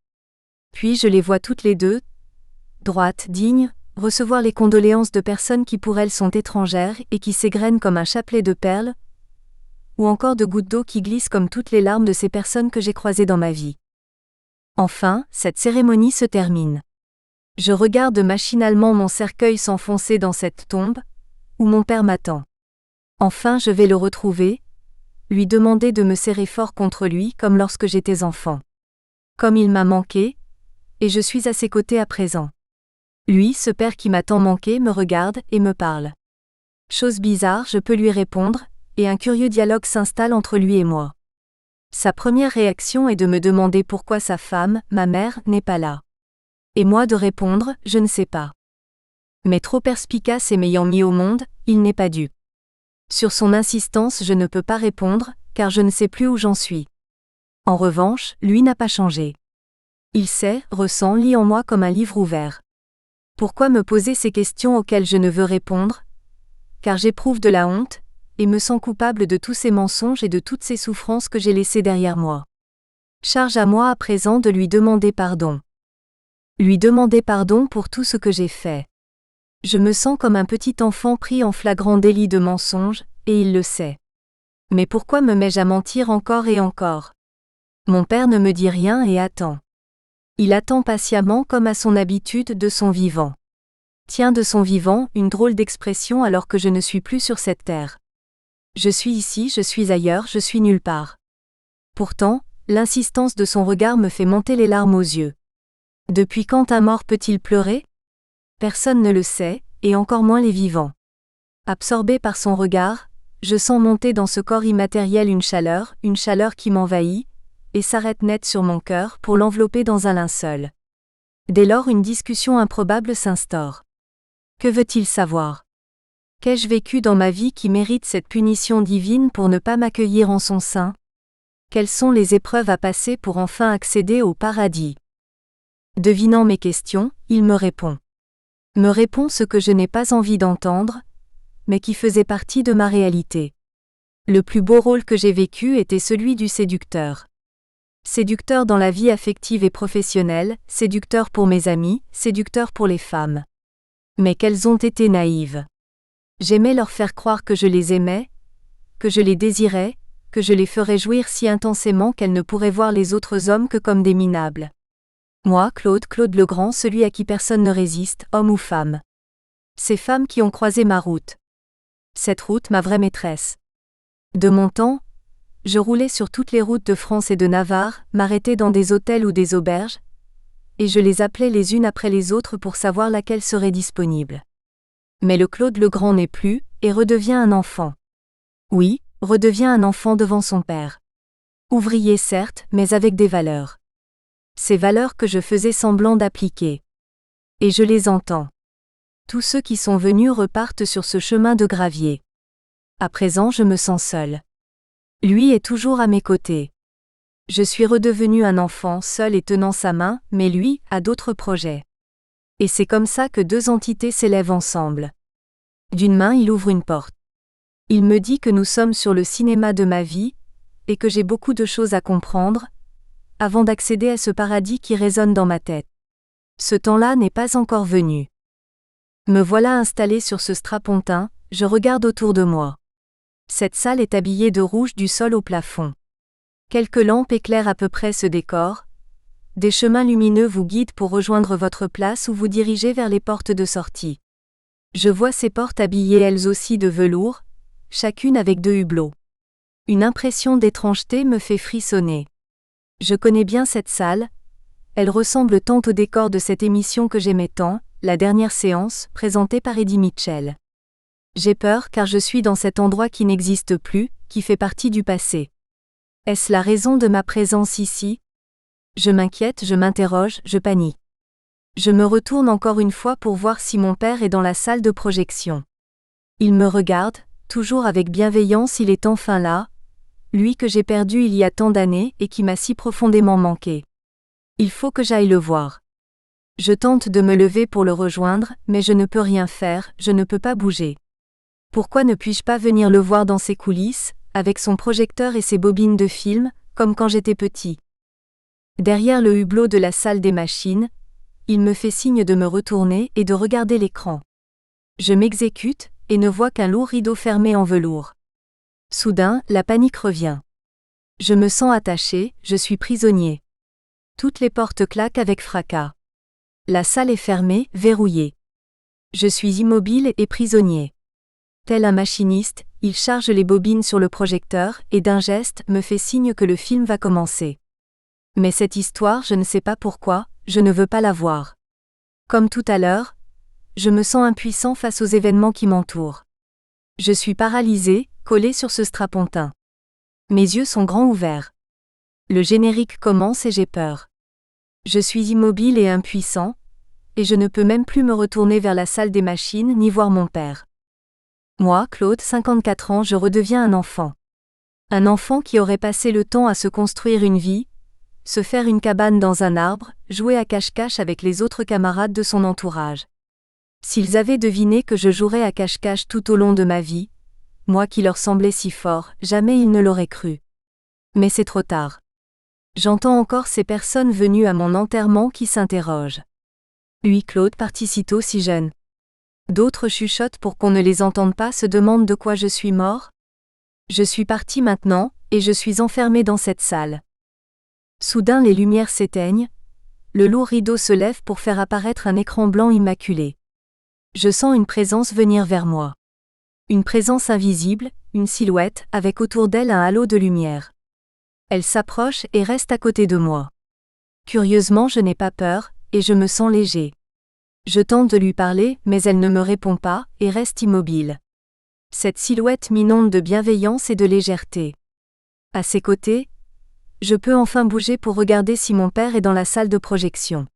Puis je les vois toutes les deux, droites, dignes, recevoir les condoléances de personnes qui pour elles sont étrangères et qui s'égrènent comme un chapelet de perles, ou encore de gouttes d'eau qui glissent comme toutes les larmes de ces personnes que j'ai croisées dans ma vie. Enfin, cette cérémonie se termine. Je regarde machinalement mon cercueil s'enfoncer dans cette tombe, où mon père m'attend. Enfin je vais le retrouver, lui demander de me serrer fort contre lui comme lorsque j'étais enfant. Comme il m'a manqué, et je suis à ses côtés à présent. Lui, ce père qui m'a tant manqué, me regarde et me parle. Chose bizarre, je peux lui répondre, et un curieux dialogue s'installe entre lui et moi. Sa première réaction est de me demander pourquoi sa femme, ma mère, n'est pas là. Et moi de répondre, je ne sais pas. Mais trop perspicace et m'ayant mis au monde, il n'est pas dupe. Sur son insistance, je ne peux pas répondre, car je ne sais plus où j'en suis. En revanche, lui n'a pas changé. Il sait, ressent, lit en moi comme un livre ouvert. Pourquoi me poser ces questions auxquelles je ne veux répondre ? Car j'éprouve de la honte, et me sens coupable de tous ces mensonges et de toutes ces souffrances que j'ai laissées derrière moi. Charge à moi à présent de lui demander pardon. Lui demander pardon pour tout ce que j'ai fait. Je me sens comme un petit enfant pris en flagrant délit de mensonge, et il le sait. Mais pourquoi me mets-je à mentir encore et encore ? Mon père ne me dit rien et attend. Il attend patiemment comme à son habitude de son vivant. Tiens, de son vivant, une drôle d'expression alors que je ne suis plus sur cette terre. Je suis ici, je suis ailleurs, je suis nulle part. Pourtant, l'insistance de son regard me fait monter les larmes aux yeux. Depuis quand un mort peut-il pleurer ? Personne ne le sait, et encore moins les vivants. Absorbé par son regard, je sens monter dans ce corps immatériel une chaleur qui m'envahit, et s'arrête net sur mon cœur pour l'envelopper dans un linceul. Dès lors une discussion improbable s'instaure. Que veut-il savoir ? Qu'ai-je vécu dans ma vie qui mérite cette punition divine pour ne pas m'accueillir en son sein ? Quelles sont les épreuves à passer pour enfin accéder au paradis ? Devinant mes questions, il me répond. Me répond ce que je n'ai pas envie d'entendre, mais qui faisait partie de ma réalité. Le plus beau rôle que j'ai vécu était celui du séducteur. Séducteur dans la vie affective et professionnelle, séducteur pour mes amis, séducteur pour les femmes. Mais qu'elles ont été naïves. J'aimais leur faire croire que je les aimais, que je les désirais, que je les ferais jouir si intensément qu'elles ne pourraient voir les autres hommes que comme des minables. Moi, Claude Legrand, celui à qui personne ne résiste, homme ou femme. Ces femmes qui ont croisé ma route. Cette route, ma vraie maîtresse. De mon temps, je roulais sur toutes les routes de France et de Navarre, m'arrêtais dans des hôtels ou des auberges, et je les appelais les unes après les autres pour savoir laquelle serait disponible. Mais le Claude Legrand n'est plus, et redevient un enfant. Oui, redevient un enfant devant son père. Ouvrier certes, mais avec des valeurs. Ces valeurs que je faisais semblant d'appliquer. Et je les entends. Tous ceux qui sont venus repartent sur ce chemin de gravier. À présent je me sens seule. Lui est toujours à mes côtés. Je suis redevenu un enfant seul et tenant sa main, mais lui a d'autres projets. Et c'est comme ça que deux entités s'élèvent ensemble. D'une main il ouvre une porte. Il me dit que nous sommes sur le cinéma de ma vie, et que j'ai beaucoup de choses à comprendre, avant d'accéder à ce paradis qui résonne dans ma tête. Ce temps-là n'est pas encore venu. Me voilà installé sur ce strapontin, je regarde autour de moi. Cette salle est habillée de rouge du sol au plafond. Quelques lampes éclairent à peu près ce décor. Des chemins lumineux vous guident pour rejoindre votre place ou vous diriger vers les portes de sortie. Je vois ces portes habillées elles aussi de velours, chacune avec 2 hublots. Une impression d'étrangeté me fait frissonner. Je connais bien cette salle, elle ressemble tant au décor de cette émission que j'aimais tant, La dernière séance, présentée par Eddie Mitchell. J'ai peur car je suis dans cet endroit qui n'existe plus, qui fait partie du passé. Est-ce la raison de ma présence ici ? Je m'inquiète, je m'interroge, je panique. Je me retourne encore une fois pour voir si mon père est dans la salle de projection. Il me regarde, toujours avec bienveillance, il est enfin là, lui que j'ai perdu il y a tant d'années et qui m'a si profondément manqué. Il faut que j'aille le voir. Je tente de me lever pour le rejoindre, mais je ne peux rien faire, je ne peux pas bouger. Pourquoi ne puis-je pas venir le voir dans ses coulisses, avec son projecteur et ses bobines de film, comme quand j'étais petit ? Derrière le hublot de la salle des machines, il me fait signe de me retourner et de regarder l'écran. Je m'exécute, et ne vois qu'un lourd rideau fermé en velours. Soudain, la panique revient. Je me sens attaché, je suis prisonnier. Toutes les portes claquent avec fracas. La salle est fermée, verrouillée. Je suis immobile et prisonnier. Tel un machiniste, il charge les bobines sur le projecteur et d'un geste me fait signe que le film va commencer. Mais cette histoire, je ne sais pas pourquoi, je ne veux pas la voir. Comme tout à l'heure, je me sens impuissant face aux événements qui m'entourent. Je suis paralysé, collé sur ce strapontin. Mes yeux sont grands ouverts. Le générique commence et j'ai peur. Je suis immobile et impuissant, et je ne peux même plus me retourner vers la salle des machines ni voir mon père. Moi, Claude, 54 ans, je redeviens un enfant. Un enfant qui aurait passé le temps à se construire une vie, se faire une cabane dans un arbre, jouer à cache-cache avec les autres camarades de son entourage. S'ils avaient deviné que je jouerais à cache-cache tout au long de ma vie, moi qui leur semblais si fort, jamais ils ne l'auraient cru. Mais c'est trop tard. J'entends encore ces personnes venues à mon enterrement qui s'interrogent. Lui, Claude, parti si tôt, si jeune. D'autres chuchotent pour qu'on ne les entende pas, se demandent de quoi je suis mort. Je suis parti maintenant, et je suis enfermé dans cette salle. Soudain les lumières s'éteignent, le lourd rideau se lève pour faire apparaître un écran blanc immaculé. Je sens une présence venir vers moi. Une présence invisible, une silhouette, avec autour d'elle un halo de lumière. Elle s'approche et reste à côté de moi. Curieusement, je n'ai pas peur, et je me sens léger. Je tente de lui parler, mais elle ne me répond pas, et reste immobile. Cette silhouette m'inonde de bienveillance et de légèreté. À ses côtés, je peux enfin bouger pour regarder si mon père est dans la salle de projection.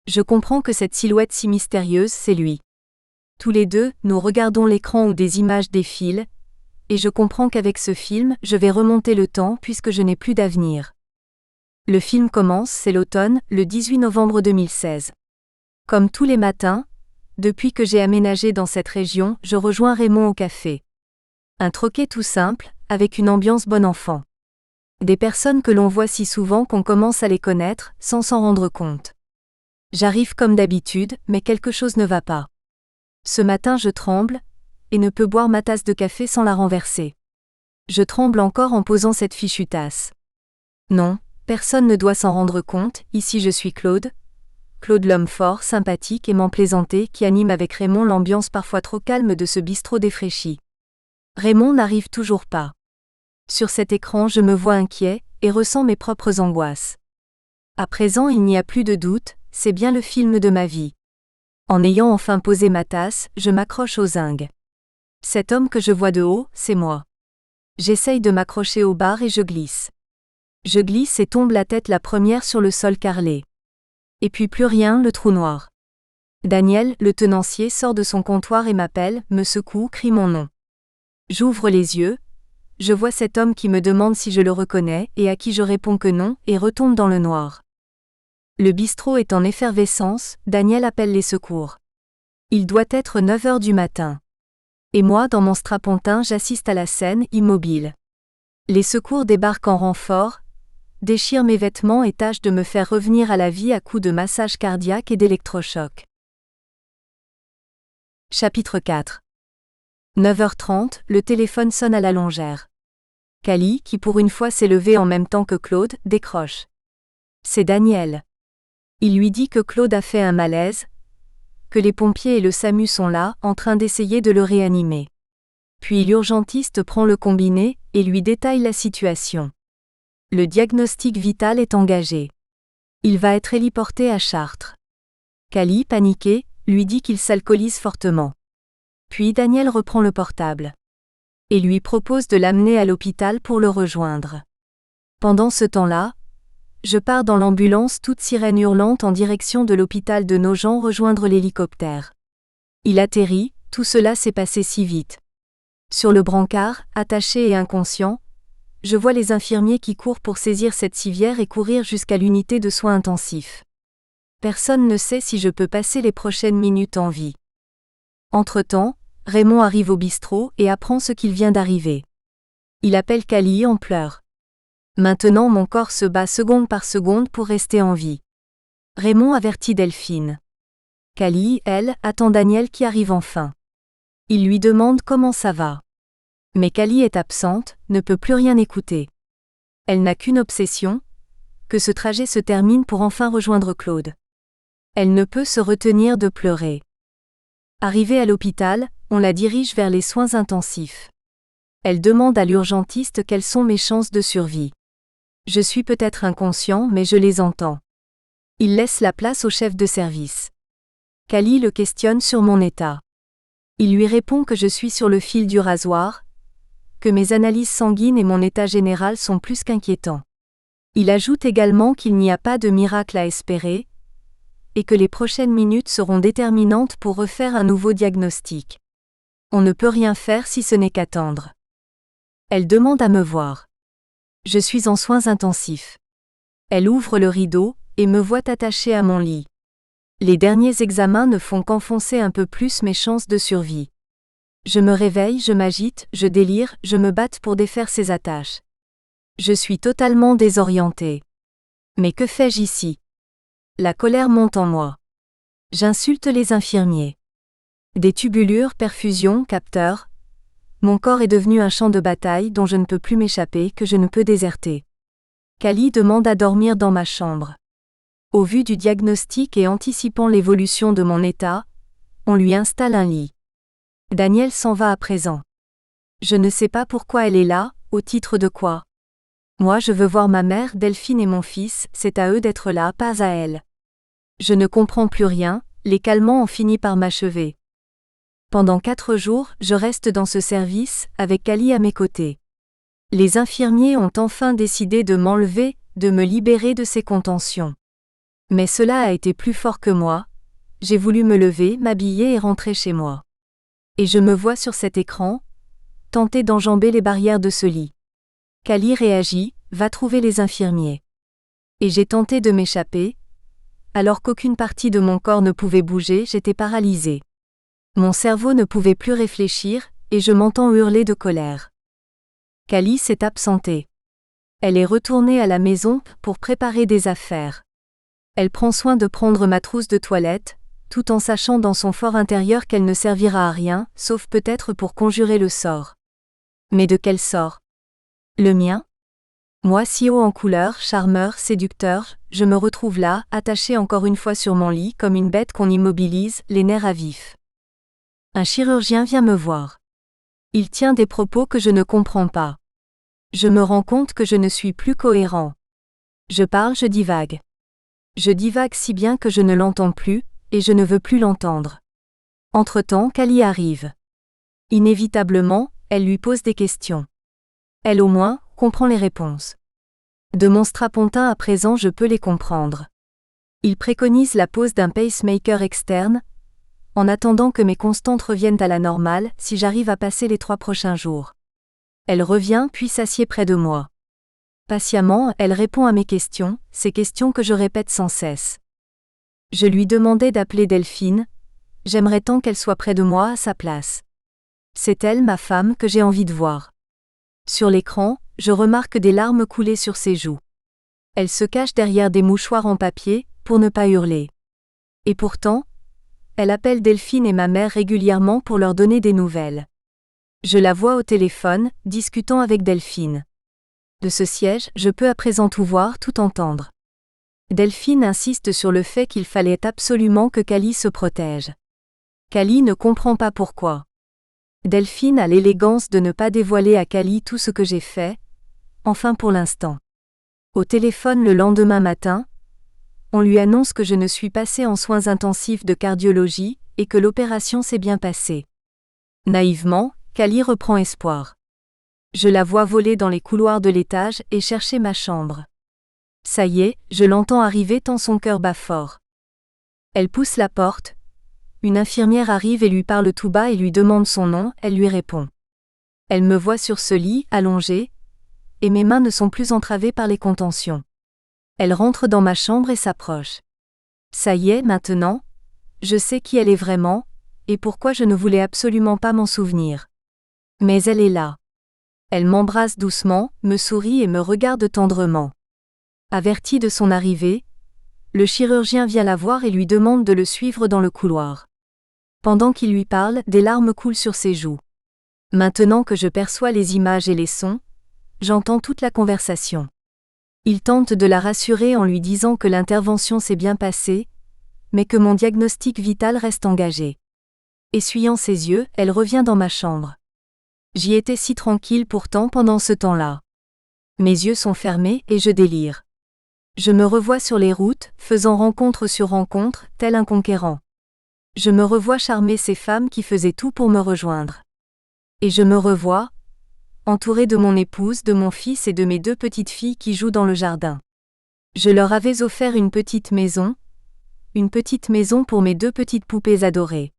Je comprends que cette silhouette si mystérieuse, c'est lui. Tous les deux, nous regardons l'écran où des images défilent, et je comprends qu'avec ce film, je vais remonter le temps puisque je n'ai plus d'avenir. Le film commence, c'est l'automne, le 18 novembre 2016. Comme tous les matins, depuis que j'ai aménagé dans cette région, je rejoins Raymond au café. Un troquet tout simple, avec une ambiance bon enfant. Des personnes que l'on voit si souvent qu'on commence à les connaître, sans s'en rendre compte. J'arrive comme d'habitude, mais quelque chose ne va pas. Ce matin je tremble, et ne peux boire ma tasse de café sans la renverser. Je tremble encore en posant cette fichue tasse. Non, personne ne doit s'en rendre compte, ici je suis Claude l'homme fort, sympathique, aimant plaisanter, qui anime avec Raymond l'ambiance parfois trop calme de ce bistrot défraîchi. Raymond n'arrive toujours pas. Sur cet écran je me vois inquiet, et ressens mes propres angoisses. À présent il n'y a plus de doute, c'est bien le film de ma vie. En ayant enfin posé ma tasse, je m'accroche aux zinc. Cet homme que je vois de haut, c'est moi. J'essaye de m'accrocher au bar et je glisse. Je glisse et tombe la tête la première sur le sol carrelé. Et puis plus rien, le trou noir. Daniel, le tenancier, sort de son comptoir et m'appelle, me secoue, crie mon nom. J'ouvre les yeux, je vois cet homme qui me demande si je le reconnais et à qui je réponds que non, et retombe dans le noir. Le bistrot est en effervescence, Daniel appelle les secours. Il doit être 9h du matin. Et moi, dans mon strapontin, j'assiste à la scène, immobile. Les secours débarquent en renfort, déchirent mes vêtements et tâchent de me faire revenir à la vie à coups de massage cardiaque et d'électrochoc. Chapitre 4. 9h30, le téléphone sonne à la longère. Cali, qui pour une fois s'est levé en même temps que Claude, décroche. C'est Daniel. Il lui dit que Claude a fait un malaise, que les pompiers et le SAMU sont là, en train d'essayer de le réanimer. Puis l'urgentiste prend le combiné et lui détaille la situation. Le diagnostic vital est engagé. Il va être héliporté à Chartres. Cali, paniqué, lui dit qu'il s'alcoolise fortement. Puis Daniel reprend le portable et lui propose de l'amener à l'hôpital pour le rejoindre. Pendant ce temps-là, je pars dans l'ambulance toute sirène hurlante en direction de l'hôpital de Nogent rejoindre l'hélicoptère. Il atterrit, tout cela s'est passé si vite. Sur le brancard, attaché et inconscient, je vois les infirmiers qui courent pour saisir cette civière et courir jusqu'à l'unité de soins intensifs. Personne ne sait si je peux passer les prochaines minutes en vie. Entre-temps, Raymond arrive au bistrot et apprend ce qu'il vient d'arriver. Il appelle Cali en pleurs. Maintenant mon corps se bat seconde par seconde pour rester en vie. Raymond avertit Delphine. Cali, elle, attend Daniel qui arrive enfin. Il lui demande comment ça va. Mais Cali est absente, ne peut plus rien écouter. Elle n'a qu'une obsession, que ce trajet se termine pour enfin rejoindre Claude. Elle ne peut se retenir de pleurer. Arrivée à l'hôpital, on la dirige vers les soins intensifs. Elle demande à l'urgentiste quelles sont mes chances de survie. Je suis peut-être inconscient mais je les entends. Il laisse la place au chef de service. Cali le questionne sur mon état. Il lui répond que je suis sur le fil du rasoir, que mes analyses sanguines et mon état général sont plus qu'inquiétants. Il ajoute également qu'il n'y a pas de miracle à espérer, et que les prochaines minutes seront déterminantes pour refaire un nouveau diagnostic. On ne peut rien faire si ce n'est qu'attendre. Elle demande à me voir. Je suis en soins intensifs. Elle ouvre le rideau, et me voit attachée à mon lit. Les derniers examens ne font qu'enfoncer un peu plus mes chances de survie. Je me réveille, je m'agite, je délire, je me batte pour défaire ces attaches. Je suis totalement désorientée. Mais que fais-je ici? La colère monte en moi. J'insulte les infirmiers. Des tubulures, perfusions, capteurs. Mon corps est devenu un champ de bataille dont je ne peux plus m'échapper, que je ne peux déserter. Cali demande à dormir dans ma chambre. Au vu du diagnostic et anticipant l'évolution de mon état, on lui installe un lit. Daniel s'en va à présent. Je ne sais pas pourquoi elle est là, au titre de quoi. Moi je veux voir ma mère, Delphine et mon fils, c'est à eux d'être là, pas à elle. Je ne comprends plus rien, les calmants ont fini par m'achever. Pendant 4 jours, je reste dans ce service, avec Cali à mes côtés. Les infirmiers ont enfin décidé de m'enlever, de me libérer de ces contentions. Mais cela a été plus fort que moi, j'ai voulu me lever, m'habiller et rentrer chez moi. Et je me vois sur cet écran, tenter d'enjamber les barrières de ce lit. Cali réagit, va trouver les infirmiers. Et j'ai tenté de m'échapper, alors qu'aucune partie de mon corps ne pouvait bouger, j'étais paralysée. Mon cerveau ne pouvait plus réfléchir, et je m'entends hurler de colère. Cali s'est absentée. Elle est retournée à la maison pour préparer des affaires. Elle prend soin de prendre ma trousse de toilette, tout en sachant dans son fort intérieur qu'elle ne servira à rien, sauf peut-être pour conjurer le sort. Mais de quel sort? Le mien? Moi si haut en couleur, charmeur, séducteur, je me retrouve là, attachée encore une fois sur mon lit comme une bête qu'on immobilise, les nerfs à vif. Un chirurgien vient me voir. Il tient des propos que je ne comprends pas. Je me rends compte que je ne suis plus cohérent. Je parle, je divague. Je divague si bien que je ne l'entends plus, et je ne veux plus l'entendre. Entre-temps, Cali arrive. Inévitablement, elle lui pose des questions. Elle au moins, comprend les réponses. De mon strapontin à présent je peux les comprendre. Il préconise la pose d'un pacemaker externe, en attendant que mes constantes reviennent à la normale, si j'arrive à passer les 3 prochains jours. Elle revient puis s'assied près de moi. Patiemment, elle répond à mes questions, ces questions que je répète sans cesse. Je lui demandais d'appeler Delphine, j'aimerais tant qu'elle soit près de moi à sa place. C'est elle, ma femme, que j'ai envie de voir. Sur l'écran, je remarque des larmes couler sur ses joues. Elle se cache derrière des mouchoirs en papier, pour ne pas hurler. Et pourtant, elle appelle Delphine et ma mère régulièrement pour leur donner des nouvelles. Je la vois au téléphone, discutant avec Delphine. De ce siège, je peux à présent tout voir, tout entendre. Delphine insiste sur le fait qu'il fallait absolument que Kali se protège. Kali ne comprend pas pourquoi. Delphine a l'élégance de ne pas dévoiler à Kali tout ce que j'ai fait, enfin pour l'instant. Au téléphone le lendemain matin, on lui annonce que je ne suis passée en soins intensifs de cardiologie et que l'opération s'est bien passée. Naïvement, Kali reprend espoir. Je la vois voler dans les couloirs de l'étage et chercher ma chambre. Ça y est, je l'entends arriver tant son cœur bat fort. Elle pousse la porte. Une infirmière arrive et lui parle tout bas et lui demande son nom, elle lui répond. Elle me voit sur ce lit, allongée, et mes mains ne sont plus entravées par les contentions. Elle rentre dans ma chambre et s'approche. Ça y est, maintenant, je sais qui elle est vraiment, et pourquoi je ne voulais absolument pas m'en souvenir. Mais elle est là. Elle m'embrasse doucement, me sourit et me regarde tendrement. Averti de son arrivée, le chirurgien vient la voir et lui demande de le suivre dans le couloir. Pendant qu'il lui parle, des larmes coulent sur ses joues. Maintenant que je perçois les images et les sons, j'entends toute la conversation. Il tente de la rassurer en lui disant que l'intervention s'est bien passée, mais que mon diagnostic vital reste engagé. Essuyant ses yeux, elle revient dans ma chambre. J'y étais si tranquille pourtant pendant ce temps-là. Mes yeux sont fermés et je délire. Je me revois sur les routes, faisant rencontre sur rencontre, tel un conquérant. Je me revois charmer ces femmes qui faisaient tout pour me rejoindre. Et je me revois, entourée de mon épouse, de mon fils et de mes 2 petites filles qui jouent dans le jardin. Je leur avais offert une petite maison pour mes 2 petites poupées adorées.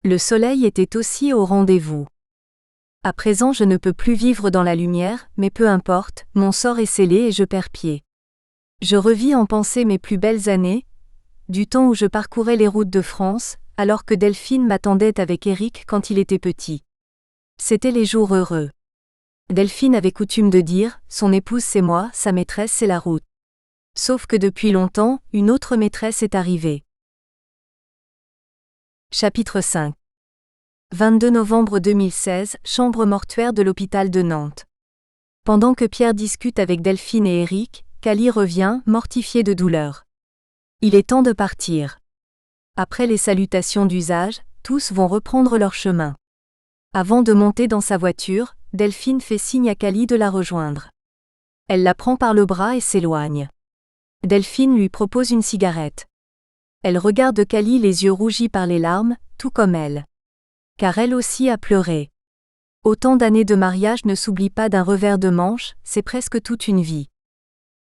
Le soleil était aussi au rendez-vous. À présent je ne peux plus vivre dans la lumière, mais peu importe, mon sort est scellé et je perds pied. Je revis en pensée mes plus belles années, du temps où je parcourais les routes de France, alors que Delphine m'attendait avec Éric quand il était petit. C'étaient les jours heureux. Delphine avait coutume de dire, son épouse c'est moi, sa maîtresse c'est la route. Sauf que depuis longtemps, une autre maîtresse est arrivée. Chapitre 5. 22 novembre 2016, chambre mortuaire de l'hôpital de Nantes. Pendant que Pierre discute avec Delphine et Éric, Kali revient, mortifié de douleur. Il est temps de partir. Après les salutations d'usage, tous vont reprendre leur chemin. Avant de monter dans sa voiture, Delphine fait signe à Kali de la rejoindre. Elle la prend par le bras et s'éloigne. Delphine lui propose une cigarette. Elle regarde Kali les yeux rougis par les larmes, tout comme elle. Car elle aussi a pleuré. Autant d'années de mariage ne s'oublient pas d'un revers de manche, c'est presque toute une vie.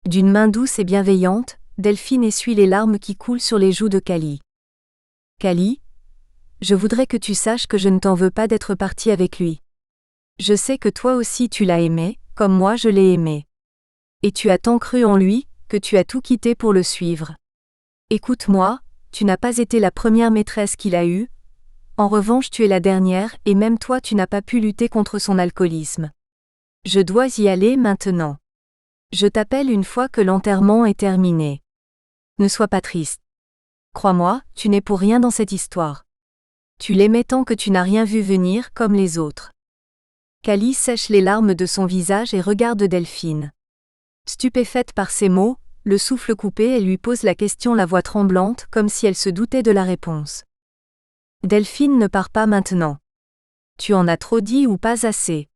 D'une main douce et bienveillante, Delphine essuie les larmes qui coulent sur les joues de Kali. Kali, je voudrais que tu saches que je ne t'en veux pas d'être partie avec lui. Je sais que toi aussi tu l'as aimé, comme moi je l'ai aimé. Et tu as tant cru en lui, que tu as tout quitté pour le suivre. Écoute-moi, tu n'as pas été la première maîtresse qu'il a eue. En revanche tu es la dernière, et même toi tu n'as pas pu lutter contre son alcoolisme. Je dois y aller maintenant. Je t'appelle une fois que l'enterrement est terminé. Ne sois pas triste. Crois-moi, tu n'es pour rien dans cette histoire. Tu l'aimais tant que tu n'as rien vu venir comme les autres. Kali sèche les larmes de son visage et regarde Delphine. Stupéfaite par ces mots, le souffle coupé, elle lui pose la question, la voix tremblante, comme si elle se doutait de la réponse. Delphine, ne pars pas maintenant. Tu en as trop dit ou pas assez.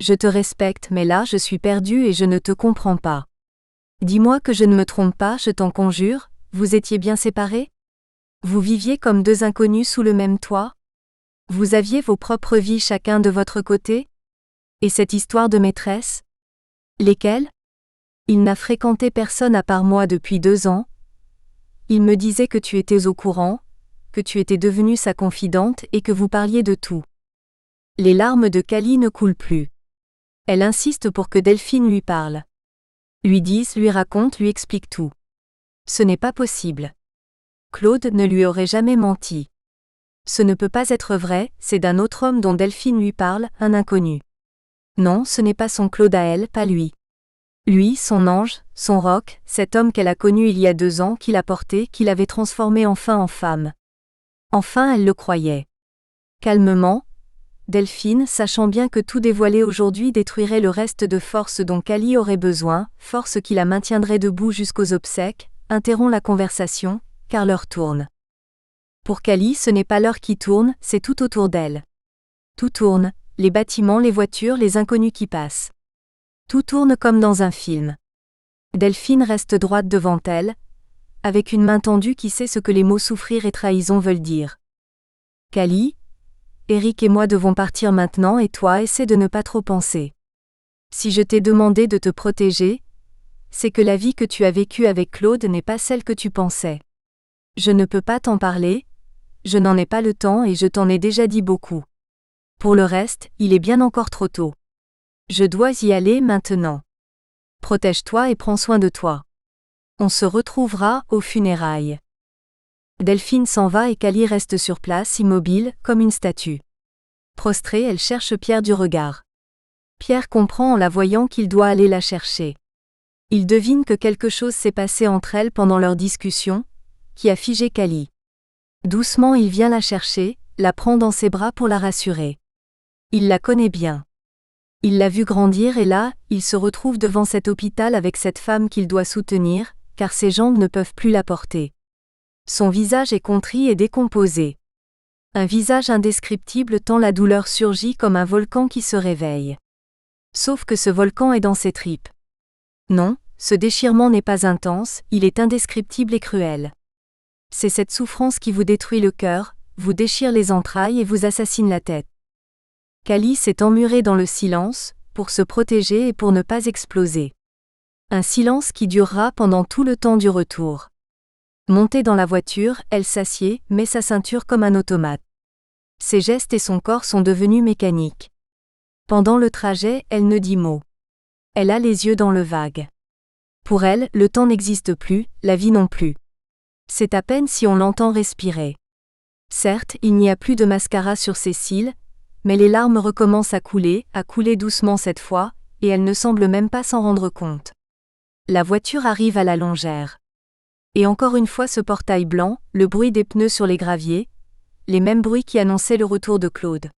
Je te respecte, mais là je suis perdue et je ne te comprends pas. Dis-moi que je ne me trompe pas, je t'en conjure, vous étiez bien séparés? Vous viviez comme 2 inconnus sous le même toit? Vous aviez vos propres vies chacun de votre côté? Et cette histoire de maîtresse? Lesquelles? Il n'a fréquenté personne à part moi depuis 2 ans. Il me disait que tu étais au courant, que tu étais devenue sa confidente et que vous parliez de tout. Les larmes de Kali ne coulent plus. Elle insiste pour que Delphine lui parle. Lui dise, lui raconte, lui explique tout. Ce n'est pas possible. Claude ne lui aurait jamais menti. Ce ne peut pas être vrai, c'est d'un autre homme dont Delphine lui parle, un inconnu. Non, ce n'est pas son Claude à elle, pas lui. Lui, son ange, son roc, cet homme qu'elle a connu il y a 2 ans, qui l'a porté, qui l'avait transformé enfin en femme. Enfin elle le croyait. Calmement, Delphine, sachant bien que tout dévoiler aujourd'hui détruirait le reste de force dont Kali aurait besoin, force qui la maintiendrait debout jusqu'aux obsèques, interrompt la conversation, car l'heure tourne. Pour Callie, ce n'est pas l'heure qui tourne, c'est tout autour d'elle. Tout tourne, les bâtiments, les voitures, les inconnus qui passent. Tout tourne comme dans un film. Delphine reste droite devant elle, avec une main tendue qui sait ce que les mots souffrir et trahison veulent dire. Callie, Eric et moi devons partir maintenant et toi essaie de ne pas trop penser. Si je t'ai demandé de te protéger, c'est que la vie que tu as vécue avec Claude n'est pas celle que tu pensais. Je ne peux pas t'en parler, je n'en ai pas le temps et je t'en ai déjà dit beaucoup. Pour le reste, il est bien encore trop tôt. Je dois y aller maintenant. Protège-toi et prends soin de toi. On se retrouvera aux funérailles. Delphine s'en va et Callie reste sur place, immobile, comme une statue. Prostrée, elle cherche Pierre du regard. Pierre comprend en la voyant qu'il doit aller la chercher. Il devine que quelque chose s'est passé entre elles pendant leur discussion, qui a figé Callie. Doucement il vient la chercher, la prend dans ses bras pour la rassurer. Il la connaît bien. Il l'a vue grandir et là, il se retrouve devant cet hôpital avec cette femme qu'il doit soutenir, car ses jambes ne peuvent plus la porter. Son visage est contrit et décomposé. Un visage indescriptible tant la douleur surgit comme un volcan qui se réveille. Sauf que ce volcan est dans ses tripes. Non, ce déchirement n'est pas intense, il est indescriptible et cruel. C'est cette souffrance qui vous détruit le cœur, vous déchire les entrailles et vous assassine la tête. Callie s'est emmurée dans le silence, pour se protéger et pour ne pas exploser. Un silence qui durera pendant tout le temps du retour. Montée dans la voiture, elle s'assied, met sa ceinture comme un automate. Ses gestes et son corps sont devenus mécaniques. Pendant le trajet, elle ne dit mot. Elle a les yeux dans le vague. Pour elle, le temps n'existe plus, la vie non plus. C'est à peine si on l'entend respirer. Certes, il n'y a plus de mascara sur ses cils, mais les larmes recommencent à couler doucement cette fois, et elle ne semble même pas s'en rendre compte. La voiture arrive à la longère. Et encore une fois ce portail blanc, le bruit des pneus sur les graviers, les mêmes bruits qui annonçaient le retour de Claude.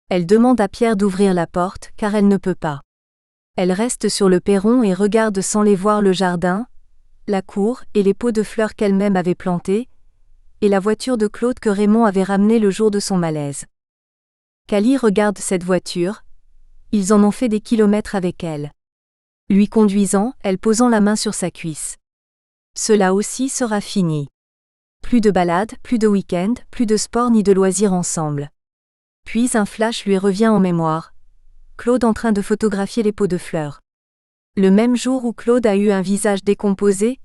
Elle demande à Pierre d'ouvrir la porte, car elle ne peut pas. Elle reste sur le perron et regarde sans les voir le jardin, la cour et les pots de fleurs qu'elle-même avait plantés, et la voiture de Claude que Raymond avait ramenée le jour de son malaise. Callie regarde cette voiture, ils en ont fait des kilomètres avec elle. Lui conduisant, elle posant la main sur sa cuisse. Cela aussi sera fini. Plus de balades, plus de week-end, plus de sport ni de loisirs ensemble. Puis un flash lui revient en mémoire. Claude en train de photographier les pots de fleurs. Le même jour où Claude a eu un visage décomposé,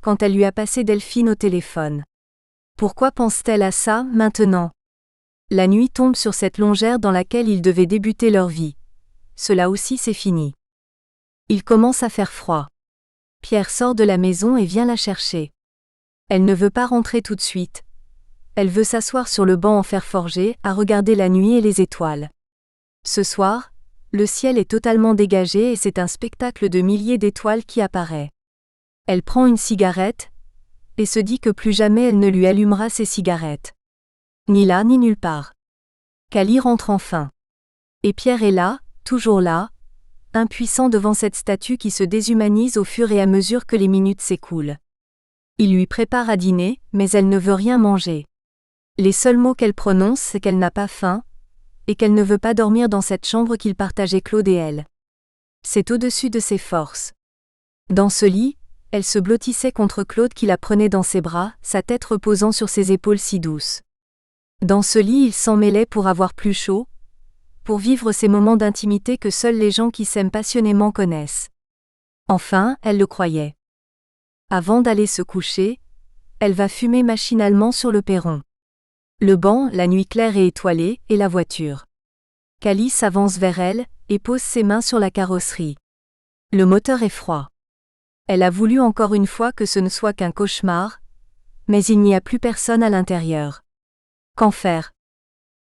quand elle lui a passé Delphine au téléphone. Pourquoi pense-t-elle à ça, maintenant? La nuit tombe sur cette longère dans laquelle ils devaient débuter leur vie. Cela aussi c'est fini. Il commence à faire froid. Pierre sort de la maison et vient la chercher. Elle ne veut pas rentrer tout de suite. Elle veut s'asseoir sur le banc en fer forgé, à regarder la nuit et les étoiles. Ce soir, le ciel est totalement dégagé et c'est un spectacle de milliers d'étoiles qui apparaît. Elle prend une cigarette, et se dit que plus jamais elle ne lui allumera ses cigarettes. Ni là ni nulle part. Callie rentre enfin. Et Pierre est là, toujours là, impuissant devant cette statue qui se déshumanise au fur et à mesure que les minutes s'écoulent. Il lui prépare à dîner, mais elle ne veut rien manger. Les seuls mots qu'elle prononce, c'est qu'elle n'a pas faim, et qu'elle ne veut pas dormir dans cette chambre qu'ils partageaient Claude et elle. C'est au-dessus de ses forces. Dans ce lit, elle se blottissait contre Claude qui la prenait dans ses bras, sa tête reposant sur ses épaules si douces. Dans ce lit il s'en mêlait pour avoir plus chaud, pour vivre ces moments d'intimité que seuls les gens qui s'aiment passionnément connaissent. Enfin, elle le croyait. Avant d'aller se coucher, elle va fumer machinalement sur le perron. Le banc, la nuit claire et étoilée, et la voiture. Callie s'avance vers elle, et pose ses mains sur la carrosserie. Le moteur est froid. Elle a voulu encore une fois que ce ne soit qu'un cauchemar, mais il n'y a plus personne à l'intérieur. Qu'en faire?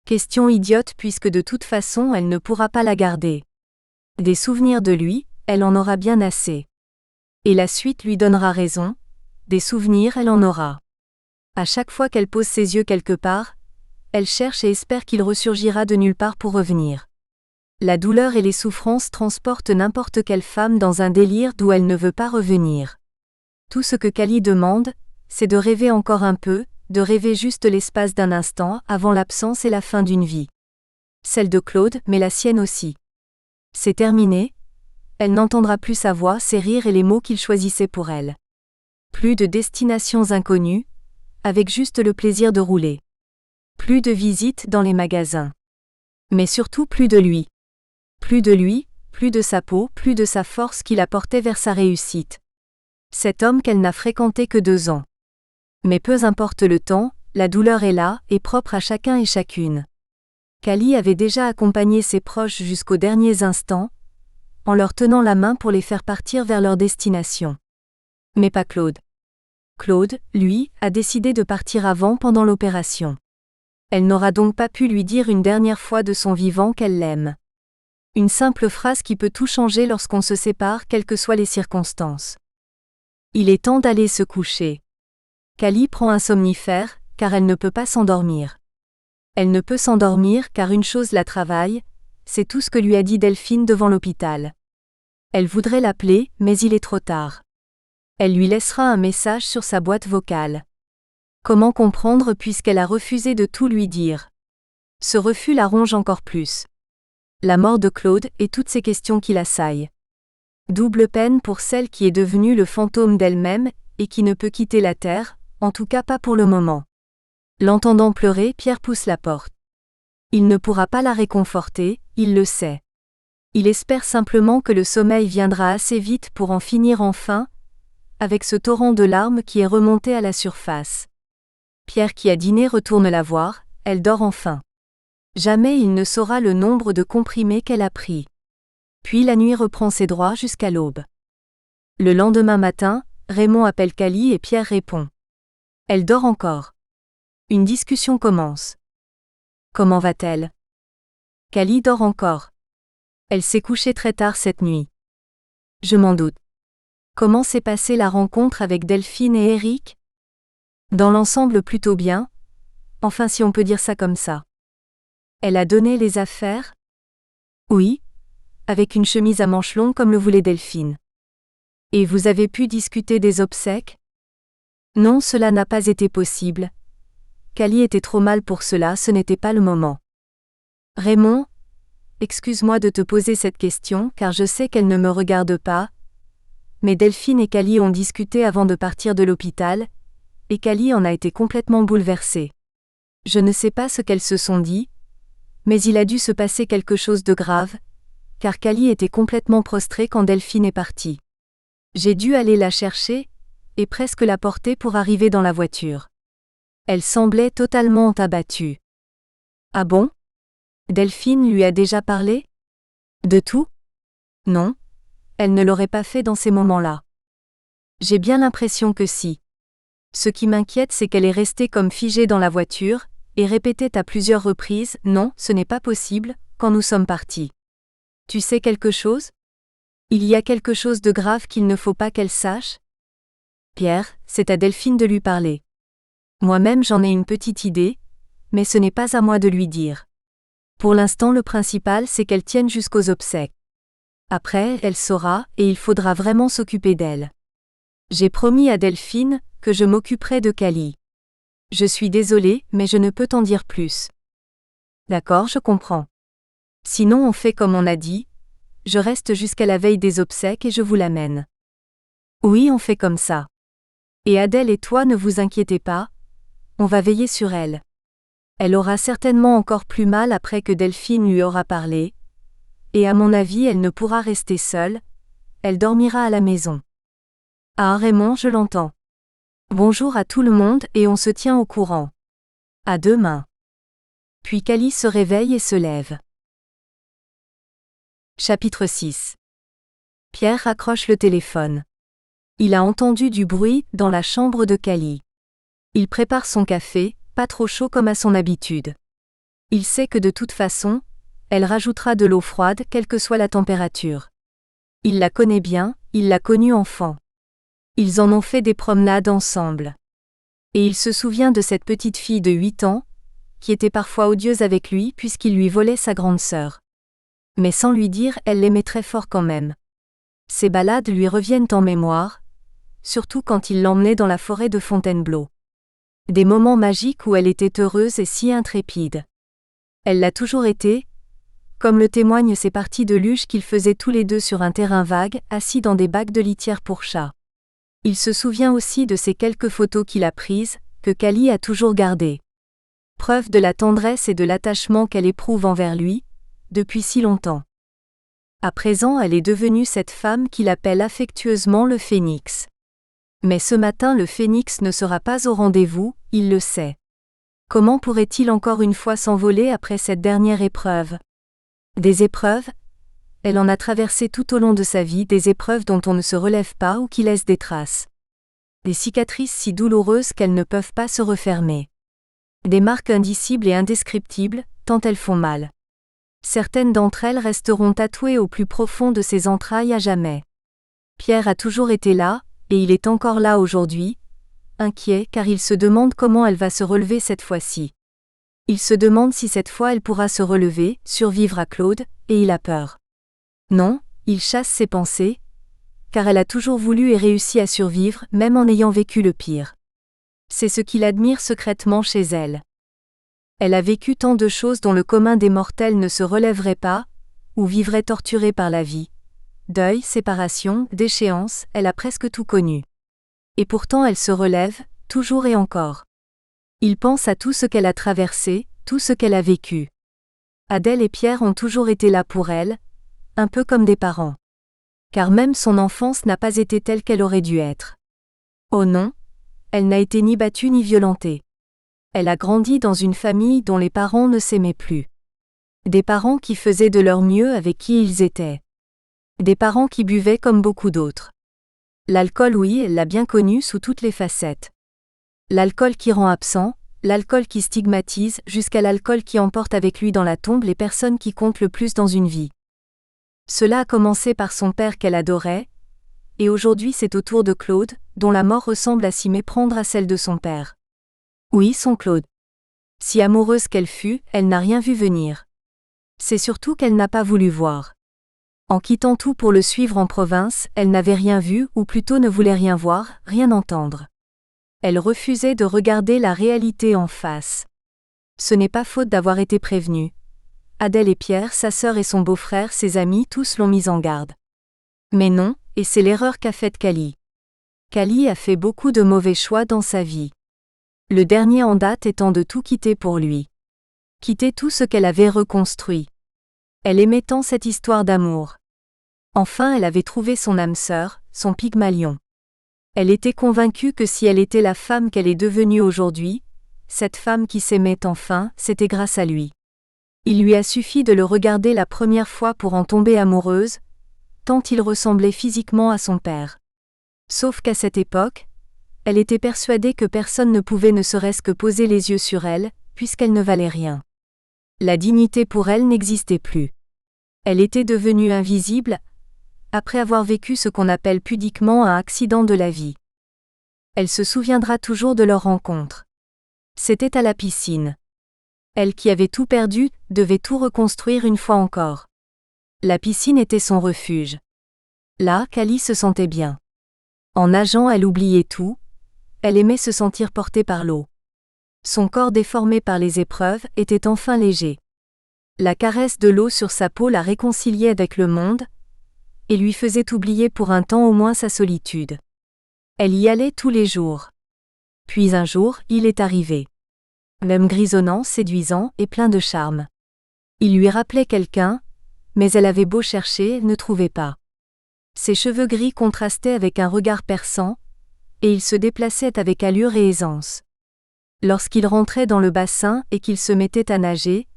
Question idiote puisque de toute façon elle ne pourra pas la garder. Des souvenirs de lui, elle en aura bien assez. Et la suite lui donnera raison, des souvenirs elle en aura. À chaque fois qu'elle pose ses yeux quelque part, elle cherche et espère qu'il ressurgira de nulle part pour revenir. La douleur et les souffrances transportent n'importe quelle femme dans un délire d'où elle ne veut pas revenir. Tout ce que Cali demande, c'est de rêver encore un peu, de rêver juste l'espace d'un instant avant l'absence et la fin d'une vie. Celle de Claude, mais la sienne aussi. C'est terminé. Elle n'entendra plus sa voix, ses rires et les mots qu'il choisissait pour elle. Plus de destinations inconnues, avec juste le plaisir de rouler. Plus de visites dans les magasins. Mais surtout plus de lui. Plus de lui, plus de sa peau, plus de sa force qui la portait vers sa réussite. Cet homme qu'elle n'a fréquenté que 2 ans. Mais peu importe le temps, la douleur est là, et propre à chacun et chacune. Cali avait déjà accompagné ses proches jusqu'aux derniers instants, en leur tenant la main pour les faire partir vers leur destination. Mais pas Claude. Claude, lui, a décidé de partir avant pendant l'opération. Elle n'aura donc pas pu lui dire une dernière fois de son vivant qu'elle l'aime. Une simple phrase qui peut tout changer lorsqu'on se sépare, quelles que soient les circonstances. Il est temps d'aller se coucher. Cali prend un somnifère, car elle ne peut pas s'endormir. Elle ne peut s'endormir car une chose la travaille, c'est tout ce que lui a dit Delphine devant l'hôpital. Elle voudrait l'appeler, mais il est trop tard. Elle lui laissera un message sur sa boîte vocale. Comment comprendre puisqu'elle a refusé de tout lui dire? Ce refus la ronge encore plus. La mort de Claude et toutes ces questions qui l'assaillent. Double peine pour celle qui est devenue le fantôme d'elle-même et qui ne peut quitter la terre, en tout cas pas pour le moment. L'entendant pleurer, Pierre pousse la porte. Il ne pourra pas la réconforter, il le sait. Il espère simplement que le sommeil viendra assez vite pour en finir enfin, avec ce torrent de larmes qui est remonté à la surface. Pierre qui a dîné retourne la voir, elle dort enfin. Jamais il ne saura le nombre de comprimés qu'elle a pris. Puis la nuit reprend ses droits jusqu'à l'aube. Le lendemain matin, Raymond appelle Cali et Pierre répond. Elle dort encore. Une discussion commence. Comment va-t-elle? Cali dort encore. Elle s'est couchée très tard cette nuit. Je m'en doute. Comment s'est passée la rencontre avec Delphine et Eric? Dans l'ensemble plutôt bien. Enfin si on peut dire ça comme ça. Elle a donné les affaires? Oui. Avec une chemise à manches longues comme le voulait Delphine. Et vous avez pu discuter des obsèques? Non, cela n'a pas été possible. Cali était trop mal pour cela, ce n'était pas le moment. Raymond, excuse-moi de te poser cette question car je sais qu'elle ne me regarde pas. Mais Delphine et Cali ont discuté avant de partir de l'hôpital, et Cali en a été complètement bouleversée. Je ne sais pas ce qu'elles se sont dit, mais il a dû se passer quelque chose de grave, car Cali était complètement prostrée quand Delphine est partie. J'ai dû aller la chercher, et presque la porter pour arriver dans la voiture. Elle semblait totalement abattue. Ah bon? Delphine lui a déjà parlé? De tout? Non, elle ne l'aurait pas fait dans ces moments-là. J'ai bien l'impression que si. Ce qui m'inquiète c'est qu'elle est restée comme figée dans la voiture, et répétait à plusieurs reprises « Non, ce n'est pas possible » quand nous sommes partis. Tu sais quelque chose? Il y a quelque chose de grave qu'il ne faut pas qu'elle sache? Pierre, c'est à Delphine de lui parler. Moi-même j'en ai une petite idée, mais ce n'est pas à moi de lui dire. Pour l'instant le principal c'est qu'elle tienne jusqu'aux obsèques. Après, elle saura, et il faudra vraiment s'occuper d'elle. J'ai promis à Delphine que je m'occuperai de Cali. Je suis désolée, mais je ne peux t'en dire plus. D'accord, je comprends. Sinon on fait comme on a dit, je reste jusqu'à la veille des obsèques et je vous l'amène. Oui, on fait comme ça. Et Adèle et toi ne vous inquiétez pas, on va veiller sur elle. Elle aura certainement encore plus mal après que Delphine lui aura parlé, et à mon avis elle ne pourra rester seule, elle dormira à la maison. Ah Raymond, je l'entends. Bonjour à tout le monde et on se tient au courant. À demain. Puis Cali se réveille et se lève. Chapitre 6. Pierre raccroche le téléphone. Il a entendu du bruit dans la chambre de Cali. Il prépare son café, pas trop chaud comme à son habitude. Il sait que de toute façon, elle rajoutera de l'eau froide quelle que soit la température. Il la connaît bien, il l'a connue enfant. Ils en ont fait des promenades ensemble. Et il se souvient de cette petite fille de 8 ans, qui était parfois odieuse avec lui puisqu'il lui volait sa grande sœur. Mais sans lui dire, elle l'aimait très fort quand même. Ces balades lui reviennent en mémoire, surtout quand il l'emmenait dans la forêt de Fontainebleau. Des moments magiques où elle était heureuse et si intrépide. Elle l'a toujours été, comme le témoignent ces parties de luge qu'ils faisaient tous les deux sur un terrain vague, assis dans des bacs de litière pour chats. Il se souvient aussi de ces quelques photos qu'il a prises, que Callie a toujours gardées. Preuve de la tendresse et de l'attachement qu'elle éprouve envers lui, depuis si longtemps. À présent, elle est devenue cette femme qu'il appelle affectueusement le Phénix. Mais ce matin, le Phénix ne sera pas au rendez-vous, il le sait. Comment pourrait-il encore une fois s'envoler après cette dernière épreuve? Des épreuves? Elle en a traversé tout au long de sa vie, des épreuves dont on ne se relève pas ou qui laissent des traces. Des cicatrices si douloureuses qu'elles ne peuvent pas se refermer. Des marques indicibles et indescriptibles, tant elles font mal. Certaines d'entre elles resteront tatouées au plus profond de ses entrailles à jamais. Pierre a toujours été là, et il est encore là aujourd'hui, inquiet car il se demande comment elle va se relever cette fois-ci. Il se demande si cette fois elle pourra se relever, survivre à Claude, et il a peur. Non, il chasse ses pensées, car elle a toujours voulu et réussi à survivre, même en ayant vécu le pire. C'est ce qu'il admire secrètement chez elle. Elle a vécu tant de choses dont le commun des mortels ne se relèverait pas, ou vivrait torturé par la vie. Deuil, séparation, déchéance, elle a presque tout connu. Et pourtant elle se relève, toujours et encore. Il pense à tout ce qu'elle a traversé, tout ce qu'elle a vécu. Adèle et Pierre ont toujours été là pour elle, un peu comme des parents. Car même son enfance n'a pas été telle qu'elle aurait dû être. Oh non, elle n'a été ni battue ni violentée. Elle a grandi dans une famille dont les parents ne s'aimaient plus. Des parents qui faisaient de leur mieux avec qui ils étaient. Des parents qui buvaient comme beaucoup d'autres. L'alcool, oui, elle l'a bien connu sous toutes les facettes. L'alcool qui rend absent, l'alcool qui stigmatise, jusqu'à l'alcool qui emporte avec lui dans la tombe les personnes qui comptent le plus dans une vie. Cela a commencé par son père qu'elle adorait, et aujourd'hui c'est au tour de Claude, dont la mort ressemble à s'y méprendre à celle de son père. Oui, son Claude. Si amoureuse qu'elle fut, elle n'a rien vu venir. C'est surtout qu'elle n'a pas voulu voir. En quittant tout pour le suivre en province, elle n'avait rien vu, ou plutôt ne voulait rien voir, rien entendre. Elle refusait de regarder la réalité en face. Ce n'est pas faute d'avoir été prévenue. Adèle et Pierre, sa sœur et son beau-frère, ses amis, tous l'ont mise en garde. Mais non, et c'est l'erreur qu'a faite Callie. Callie a fait beaucoup de mauvais choix dans sa vie. Le dernier en date étant de tout quitter pour lui. Quitter tout ce qu'elle avait reconstruit. Elle aimait tant cette histoire d'amour. Enfin, elle avait trouvé son âme sœur, son Pygmalion. Elle était convaincue que si elle était la femme qu'elle est devenue aujourd'hui, cette femme qui s'aimait enfin, c'était grâce à lui. Il lui a suffi de le regarder la première fois pour en tomber amoureuse, tant il ressemblait physiquement à son père. Sauf qu'à cette époque, elle était persuadée que personne ne pouvait ne serait-ce que poser les yeux sur elle, puisqu'elle ne valait rien. La dignité pour elle n'existait plus. Elle était devenue invisible, après avoir vécu ce qu'on appelle pudiquement un accident de la vie. Elle se souviendra toujours de leur rencontre. C'était à la piscine. Elle qui avait tout perdu, devait tout reconstruire une fois encore. La piscine était son refuge. Là, Callie se sentait bien. En nageant, elle oubliait tout. Elle aimait se sentir portée par l'eau. Son corps déformé par les épreuves était enfin léger. La caresse de l'eau sur sa peau la réconciliait avec le monde, et lui faisait oublier pour un temps au moins sa solitude. Elle y allait tous les jours. Puis un jour, il est arrivé. L'homme grisonnant, séduisant et plein de charme. Il lui rappelait quelqu'un, mais elle avait beau chercher, elle ne trouvait pas. Ses cheveux gris contrastaient avec un regard perçant, et il se déplaçait avec allure et aisance. Lorsqu'il rentrait dans le bassin et qu'il se mettait à nager,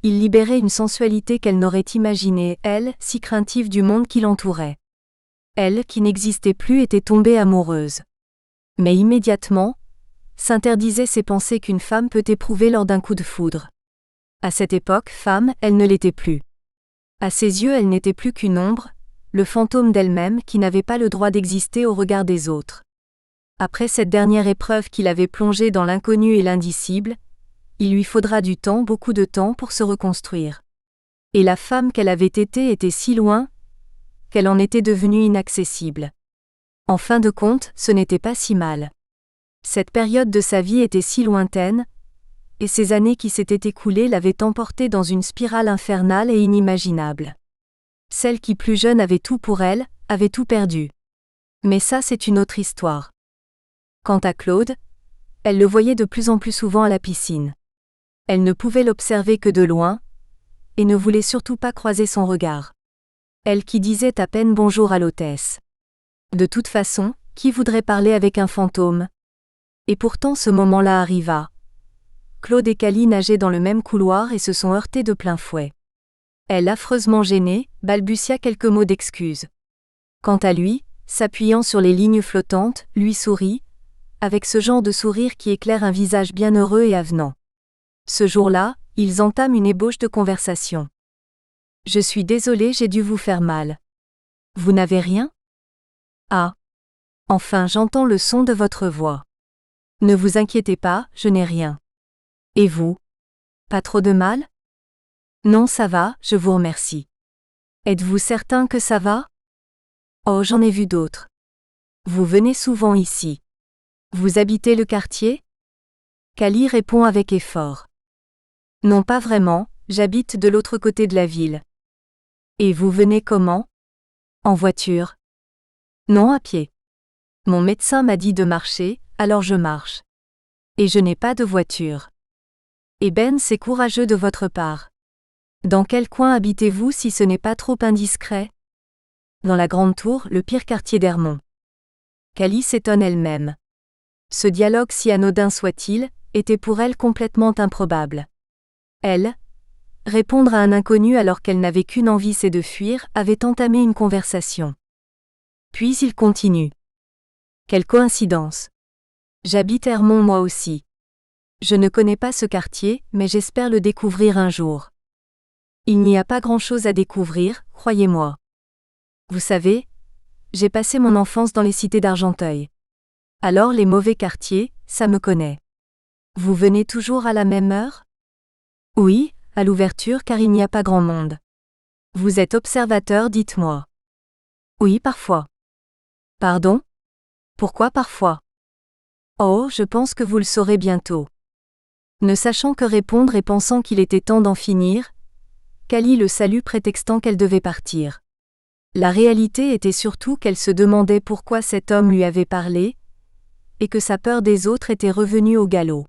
il libérait une sensualité qu'elle n'aurait imaginée, elle, si craintive du monde qui l'entourait. Elle, qui n'existait plus, était tombée amoureuse. Mais immédiatement, s'interdisait ces pensées qu'une femme peut éprouver lors d'un coup de foudre. À cette époque, femme, elle ne l'était plus. À ses yeux, elle n'était plus qu'une ombre, le fantôme d'elle-même qui n'avait pas le droit d'exister au regard des autres. Après cette dernière épreuve qui l'avait plongée dans l'inconnu et l'indicible, il lui faudra du temps, beaucoup de temps pour se reconstruire. Et la femme qu'elle avait été était si loin, qu'elle en était devenue inaccessible. En fin de compte, ce n'était pas si mal. Cette période de sa vie était si lointaine, et ces années qui s'étaient écoulées l'avaient emportée dans une spirale infernale et inimaginable. Celle qui plus jeune avait tout pour elle, avait tout perdu. Mais ça c'est une autre histoire. Quant à Claude, elle le voyait de plus en plus souvent à la piscine. Elle ne pouvait l'observer que de loin, et ne voulait surtout pas croiser son regard. Elle qui disait à peine bonjour à l'hôtesse. De toute façon, qui voudrait parler avec un fantôme? Et pourtant ce moment-là arriva. Claude et Cally nageaient dans le même couloir et se sont heurtés de plein fouet. Elle, affreusement gênée, balbutia quelques mots d'excuse. Quant à lui, s'appuyant sur les lignes flottantes, lui sourit, avec ce genre de sourire qui éclaire un visage bienheureux et avenant. Ce jour-là, ils entament une ébauche de conversation. « Je suis désolée, j'ai dû vous faire mal. Vous n'avez rien ? Ah. Enfin, j'entends le son de votre voix. Ne vous inquiétez pas, je n'ai rien. Et vous ? Pas trop de mal ? Non, ça va, je vous remercie. Êtes-vous certain que ça va ? Oh, j'en ai vu d'autres. Vous venez souvent ici. Vous habitez le quartier ? Cally répond avec effort. Non, pas vraiment, j'habite de l'autre côté de la ville. Et vous venez comment ? En voiture. Non, à pied. Mon médecin m'a dit de marcher, alors je marche. Et je n'ai pas de voiture. Eh ben, c'est courageux de votre part. Dans quel coin habitez-vous si ce n'est pas trop indiscret ? Dans la Grande Tour, le pire quartier d'Hermont. Cally s'étonne elle-même. Ce dialogue, si anodin soit-il, était pour elle complètement improbable. Elle, répondre à un inconnu alors qu'elle n'avait qu'une envie, c'est de fuir, avait entamé une conversation. Puis il continue. Quelle coïncidence. J'habite Hermont moi aussi. Je ne connais pas ce quartier, mais j'espère le découvrir un jour. Il n'y a pas grand-chose à découvrir, croyez-moi. Vous savez, j'ai passé mon enfance dans les cités d'Argenteuil. Alors les mauvais quartiers, ça me connaît. Vous venez toujours à la même heure ? Oui, à l'ouverture car il n'y a pas grand monde. Vous êtes observateur, dites-moi. Oui, parfois. Pardon ? Pourquoi parfois ? Oh, je pense que vous le saurez bientôt. Ne sachant que répondre et pensant qu'il était temps d'en finir, Cally le salue prétextant qu'elle devait partir. La réalité était surtout qu'elle se demandait pourquoi cet homme lui avait parlé, et que sa peur des autres était revenue au galop.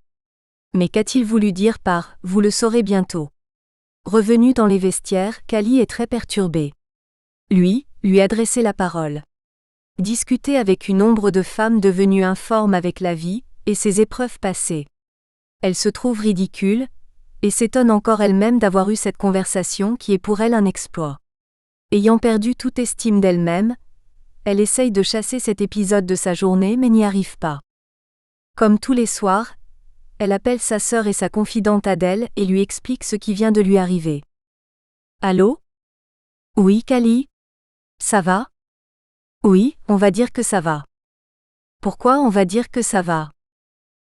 Mais qu'a-t-il voulu dire par « vous le saurez bientôt » ? Revenu dans les vestiaires, Cally est très perturbée. Lui adresser la parole. Discuter avec une ombre de femme devenue informe avec la vie, et ses épreuves passées. Elle se trouve ridicule, et s'étonne encore elle-même d'avoir eu cette conversation qui est pour elle un exploit. Ayant perdu toute estime d'elle-même, elle essaye de chasser cet épisode de sa journée mais n'y arrive pas. Comme tous les soirs, elle appelle sa sœur et sa confidente Adèle et lui explique ce qui vient de lui arriver. Allô ? Oui, Cally ? Ça va ? Oui, on va dire que ça va. Pourquoi on va dire que ça va ?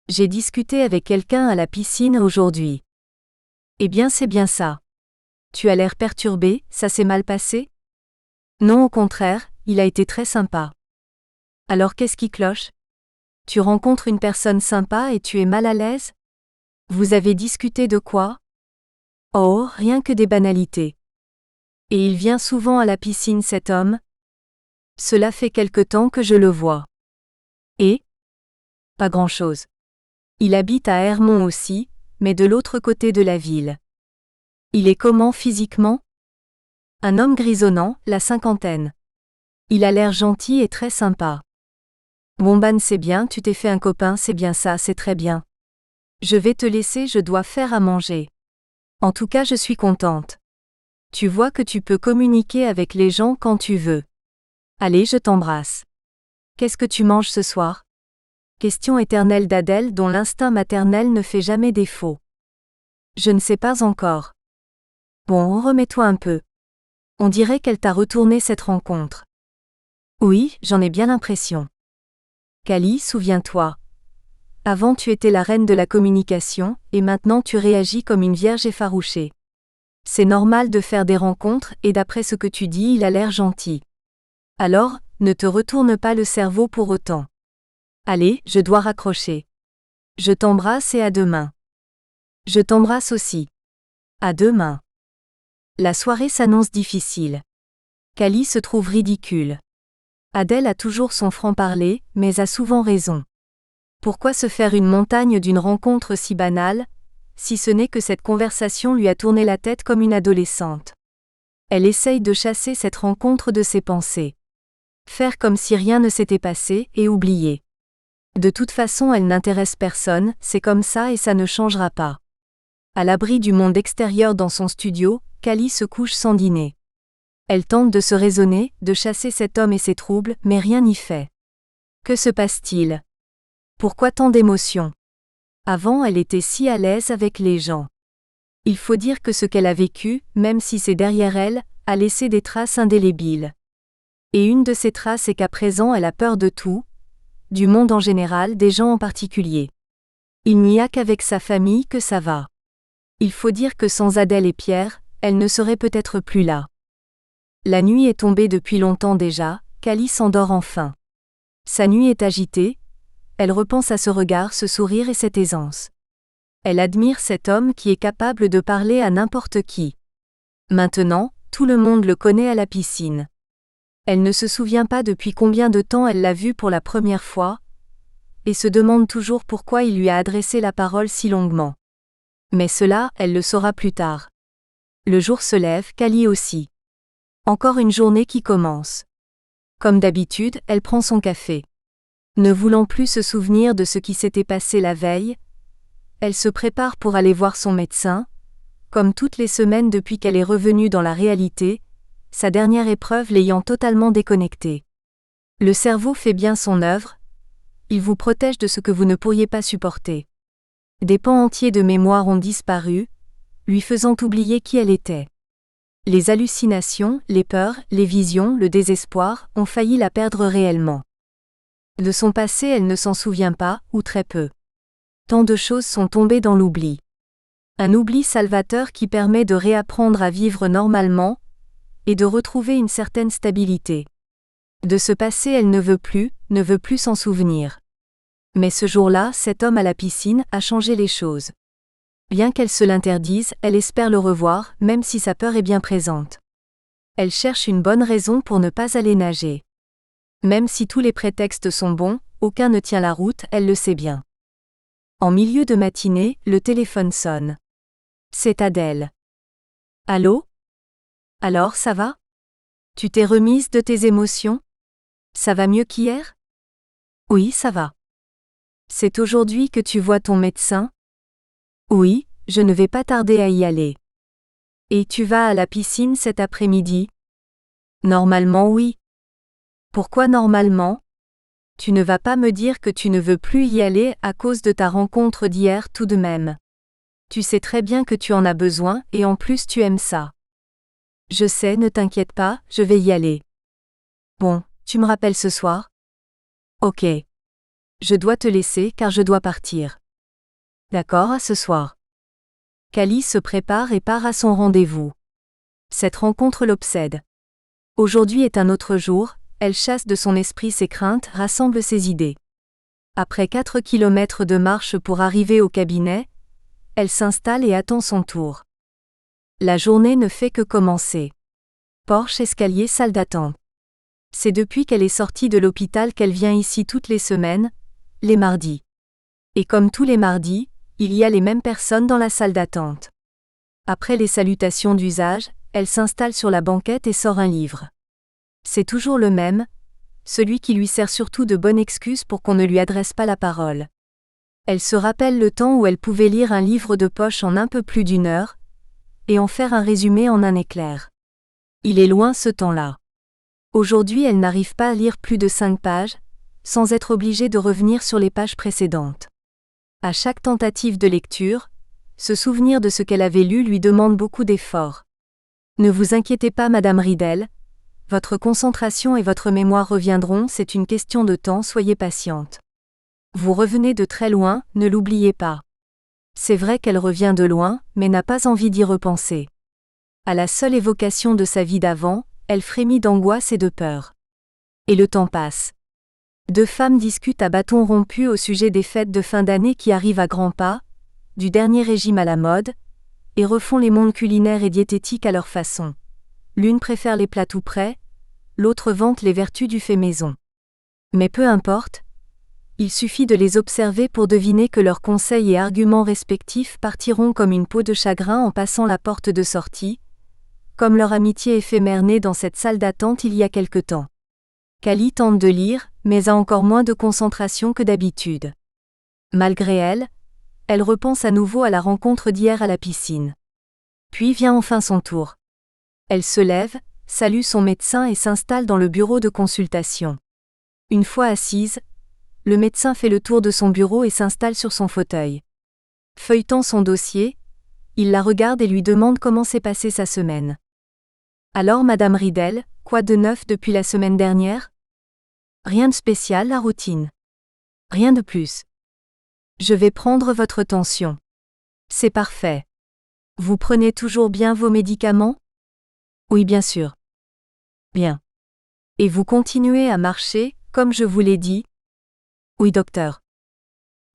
J'ai discuté avec quelqu'un à la piscine aujourd'hui. Eh bien, c'est bien ça. Tu as l'air perturbé, ça s'est mal passé ? Non, au contraire, il a été très sympa. Alors qu'est-ce qui cloche ? Tu rencontres une personne sympa et tu es mal à l'aise ? Vous avez discuté de quoi ? Oh, rien que des banalités. Et il vient souvent à la piscine cet homme ? Cela fait quelque temps que je le vois. Et ? Pas grand-chose. Il habite à Hermont aussi, mais de l'autre côté de la ville. Il est comment physiquement ? Un homme grisonnant, la cinquantaine. Il a l'air gentil et très sympa. Bon ben c'est bien, tu t'es fait un copain, c'est bien ça, c'est très bien. Je vais te laisser, je dois faire à manger. En tout cas je suis contente. Tu vois que tu peux communiquer avec les gens quand tu veux. Allez, je t'embrasse. Qu'est-ce que tu manges ce soir ? Question éternelle d'Adèle dont l'instinct maternel ne fait jamais défaut. Je ne sais pas encore. Bon, remets-toi un peu. On dirait qu'elle t'a retourné cette rencontre. Oui, j'en ai bien l'impression. Cally, souviens-toi. Avant tu étais la reine de la communication, et maintenant tu réagis comme une vierge effarouchée. C'est normal de faire des rencontres et d'après ce que tu dis il a l'air gentil. Alors, ne te retourne pas le cerveau pour autant. Allez, je dois raccrocher. Je t'embrasse et à demain. Je t'embrasse aussi. À demain. La soirée s'annonce difficile. Callie se trouve ridicule. Adèle a toujours son franc-parler, mais a souvent raison. Pourquoi se faire une montagne d'une rencontre si banale, si ce n'est que cette conversation lui a tourné la tête comme une adolescente. Elle essaye de chasser cette rencontre de ses pensées. Faire comme si rien ne s'était passé et oublier. De toute façon, elle n'intéresse personne, c'est comme ça et ça ne changera pas. À l'abri du monde extérieur dans son studio, Callie se couche sans dîner. Elle tente de se raisonner, de chasser cet homme et ses troubles, mais rien n'y fait. Que se passe-t-il? Pourquoi tant d'émotions? Avant, elle était si à l'aise avec les gens. Il faut dire que ce qu'elle a vécu, même si c'est derrière elle, a laissé des traces indélébiles. Et une de ces traces est qu'à présent elle a peur de tout, du monde en général, des gens en particulier. Il n'y a qu'avec sa famille que ça va. Il faut dire que sans Adèle et Pierre, elle ne serait peut-être plus là. La nuit est tombée depuis longtemps déjà, Callie s'endort enfin. Sa nuit est agitée, elle repense à ce regard, ce sourire et cette aisance. Elle admire cet homme qui est capable de parler à n'importe qui. Maintenant, tout le monde le connaît à la piscine. Elle ne se souvient pas depuis combien de temps elle l'a vu pour la première fois, et se demande toujours pourquoi il lui a adressé la parole si longuement. Mais cela, elle le saura plus tard. Le jour se lève, Callie aussi. Encore une journée qui commence. Comme d'habitude, elle prend son café. Ne voulant plus se souvenir de ce qui s'était passé la veille, elle se prépare pour aller voir son médecin, comme toutes les semaines depuis qu'elle est revenue dans la réalité, sa dernière épreuve l'ayant totalement déconnectée. Le cerveau fait bien son œuvre, il vous protège de ce que vous ne pourriez pas supporter. Des pans entiers de mémoire ont disparu, lui faisant oublier qui elle était. Les hallucinations, les peurs, les visions, le désespoir ont failli la perdre réellement. De son passé, elle ne s'en souvient pas, ou très peu. Tant de choses sont tombées dans l'oubli. Un oubli salvateur qui permet de réapprendre à vivre normalement, et de retrouver une certaine stabilité. De ce passé, elle ne veut plus s'en souvenir. Mais ce jour-là, cet homme à la piscine a changé les choses. Bien qu'elle se l'interdise, elle espère le revoir, même si sa peur est bien présente. Elle cherche une bonne raison pour ne pas aller nager. Même si tous les prétextes sont bons, aucun ne tient la route, elle le sait bien. En milieu de matinée, le téléphone sonne. C'est Adèle. Allô? Alors, ça va? Tu t'es remise de tes émotions? Ça va mieux qu'hier? Oui, ça va. C'est aujourd'hui que tu vois ton médecin? Oui, je ne vais pas tarder à y aller. Et tu vas à la piscine cet après-midi? Normalement oui. Pourquoi normalement? Tu ne vas pas me dire que tu ne veux plus y aller à cause de ta rencontre d'hier tout de même. Tu sais très bien que tu en as besoin et en plus tu aimes ça. Je sais, ne t'inquiète pas, je vais y aller. Bon, tu me rappelles ce soir? Ok. Je dois te laisser car je dois partir. D'accord, à ce soir. Callie se prépare et part à son rendez-vous. Cette rencontre l'obsède. Aujourd'hui est un autre jour, elle chasse de son esprit ses craintes, rassemble ses idées. Après 4 kilomètres de marche pour arriver au cabinet, elle s'installe et attend son tour. La journée ne fait que commencer. Porche, escalier, salle d'attente. C'est depuis qu'elle est sortie de l'hôpital qu'elle vient ici toutes les semaines, les mardis. Et comme tous les mardis, il y a les mêmes personnes dans la salle d'attente. Après les salutations d'usage, elle s'installe sur la banquette et sort un livre. C'est toujours le même, celui qui lui sert surtout de bonne excuse pour qu'on ne lui adresse pas la parole. Elle se rappelle le temps où elle pouvait lire un livre de poche en un peu plus d'1 heure, et en faire un résumé en un éclair. Il est loin ce temps-là. Aujourd'hui, elle n'arrive pas à lire plus de 5 pages, sans être obligée de revenir sur les pages précédentes. À chaque tentative de lecture, se souvenir de ce qu'elle avait lu lui demande beaucoup d'efforts. Ne vous inquiétez pas, Madame Ridel, votre concentration et votre mémoire reviendront, c'est une question de temps, soyez patiente. Vous revenez de très loin, ne l'oubliez pas. C'est vrai qu'elle revient de loin, mais n'a pas envie d'y repenser. À la seule évocation de sa vie d'avant, elle frémit d'angoisse et de peur. Et le temps passe. Deux femmes discutent à bâtons rompus au sujet des fêtes de fin d'année qui arrivent à grands pas, du dernier régime à la mode, et refont les mondes culinaires et diététiques à leur façon. L'une préfère les plats tout prêts, l'autre vante les vertus du fait maison. Mais peu importe, il suffit de les observer pour deviner que leurs conseils et arguments respectifs partiront comme une peau de chagrin en passant la porte de sortie, comme leur amitié éphémère née dans cette salle d'attente il y a quelque temps. Callie tente de lire, mais a encore moins de concentration que d'habitude. Malgré elle, elle repense à nouveau à la rencontre d'hier à la piscine. Puis vient enfin son tour. Elle se lève, salue son médecin et s'installe dans le bureau de consultation. Une fois assise, le médecin fait le tour de son bureau et s'installe sur son fauteuil. Feuilletant son dossier, il la regarde et lui demande comment s'est passée sa semaine. Alors Madame Riddell, quoi de neuf depuis la semaine dernière ? Rien de spécial, la routine. Rien de plus. Je vais prendre votre tension. C'est parfait. Vous prenez toujours bien vos médicaments ? Oui, bien sûr. Bien. Et vous continuez à marcher, comme je vous l'ai dit ? Oui, docteur.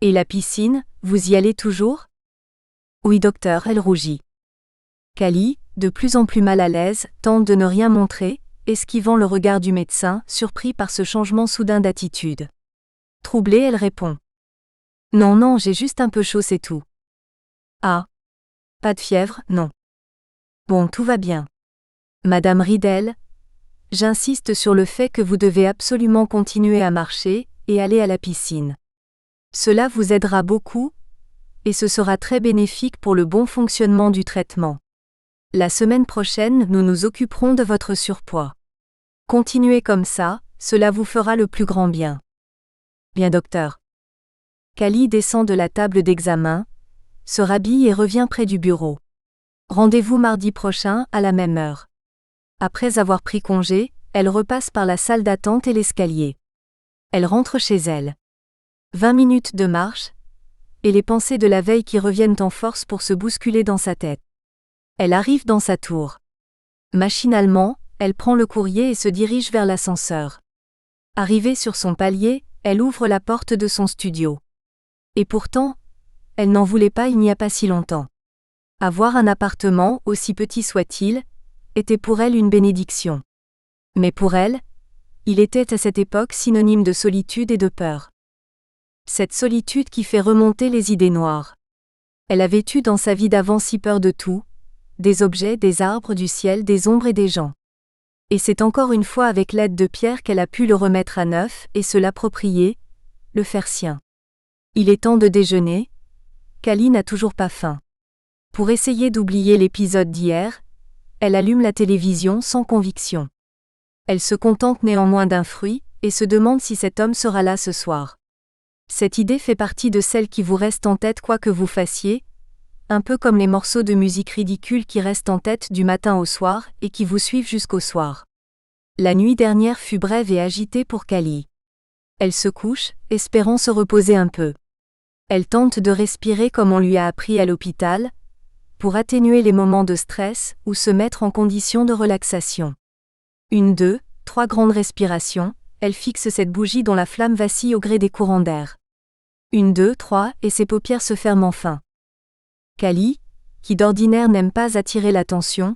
Et la piscine, vous y allez toujours ? Oui, docteur, elle rougit. Callie, de plus en plus mal à l'aise, tente de ne rien montrer, esquivant le regard du médecin, surpris par ce changement soudain d'attitude. Troublée, elle répond. Non, j'ai juste un peu chaud, c'est tout. Ah. Pas de fièvre, non. Bon, tout va bien. Madame Riddell, j'insiste sur le fait que vous devez absolument continuer à marcher et aller à la piscine. Cela vous aidera beaucoup, et ce sera très bénéfique pour le bon fonctionnement du traitement. La semaine prochaine, nous nous occuperons de votre surpoids. Continuez comme ça, cela vous fera le plus grand bien. Bien, docteur. Callie descend de la table d'examen, se rhabille et revient près du bureau. Rendez-vous mardi prochain, à la même heure. Après avoir pris congé, elle repasse par la salle d'attente et l'escalier. Elle rentre chez elle. 20 minutes de marche, et les pensées de la veille qui reviennent en force pour se bousculer dans sa tête. Elle arrive dans sa tour. Machinalement, elle prend le courrier et se dirige vers l'ascenseur. Arrivée sur son palier, elle ouvre la porte de son studio. Et pourtant, elle n'en voulait pas il n'y a pas si longtemps. Avoir un appartement, aussi petit soit-il, était pour elle une bénédiction. Mais pour elle, il était à cette époque synonyme de solitude et de peur. Cette solitude qui fait remonter les idées noires. Elle avait eu dans sa vie d'avant si peur de tout, des objets, des arbres, du ciel, des ombres et des gens. Et c'est encore une fois avec l'aide de Pierre qu'elle a pu le remettre à neuf et se l'approprier, le faire sien. Il est temps de déjeuner. Callie n'a toujours pas faim. Pour essayer d'oublier l'épisode d'hier, elle allume la télévision sans conviction. Elle se contente néanmoins d'un fruit, et se demande si cet homme sera là ce soir. Cette idée fait partie de celles qui vous restent en tête quoi que vous fassiez, un peu comme les morceaux de musique ridicules qui restent en tête du matin au soir et qui vous suivent jusqu'au soir. La nuit dernière fut brève et agitée pour Callie. Elle se couche, espérant se reposer un peu. Elle tente de respirer comme on lui a appris à l'hôpital, pour atténuer les moments de stress ou se mettre en condition de relaxation. 1, 2, 3 grandes respirations, elle fixe cette bougie dont la flamme vacille au gré des courants d'air. 1, 2, 3, et ses paupières se ferment enfin. Callie, qui d'ordinaire n'aime pas attirer l'attention,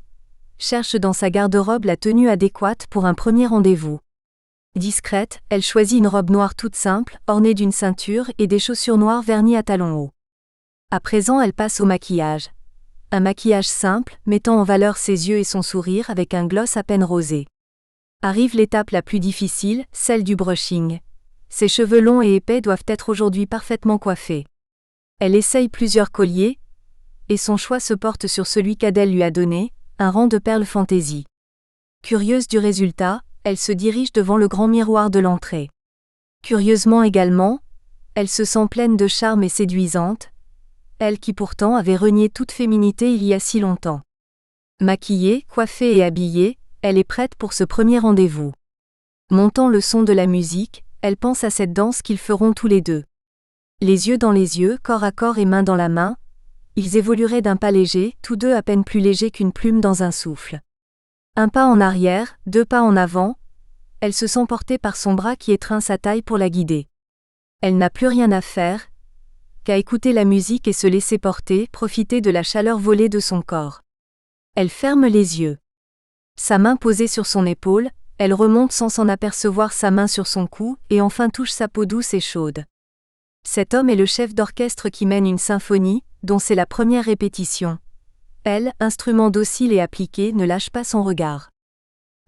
cherche dans sa garde-robe la tenue adéquate pour un premier rendez-vous. Discrète, elle choisit une robe noire toute simple, ornée d'une ceinture et des chaussures noires vernies à talons hauts. À présent, elle passe au maquillage. Un maquillage simple, mettant en valeur ses yeux et son sourire avec un gloss à peine rosé. Arrive l'étape la plus difficile, celle du brushing. Ses cheveux longs et épais doivent être aujourd'hui parfaitement coiffés. Elle essaye plusieurs colliers, et son choix se porte sur celui qu'Adèle lui a donné, un rang de perles fantaisie. Curieuse du résultat, elle se dirige devant le grand miroir de l'entrée. Curieusement également, elle se sent pleine de charme et séduisante, elle qui pourtant avait renié toute féminité il y a si longtemps. Maquillée, coiffée et habillée, elle est prête pour ce premier rendez-vous. Montant le son de la musique, elle pense à cette danse qu'ils feront tous les deux. Les yeux dans les yeux, corps à corps et main dans la main, ils évolueraient d'un pas léger, tous deux à peine plus légers qu'une plume dans un souffle. Un pas en arrière, 2 pas en avant, elle se sent portée par son bras qui étreint sa taille pour la guider. Elle n'a plus rien à faire qu'à écouter la musique et se laisser porter, profiter de la chaleur volée de son corps. Elle ferme les yeux. Sa main posée sur son épaule, elle remonte sans s'en apercevoir sa main sur son cou, et enfin touche sa peau douce et chaude. Cet homme est le chef d'orchestre qui mène une symphonie, dont c'est la première répétition. Elle, instrument docile et appliqué, ne lâche pas son regard.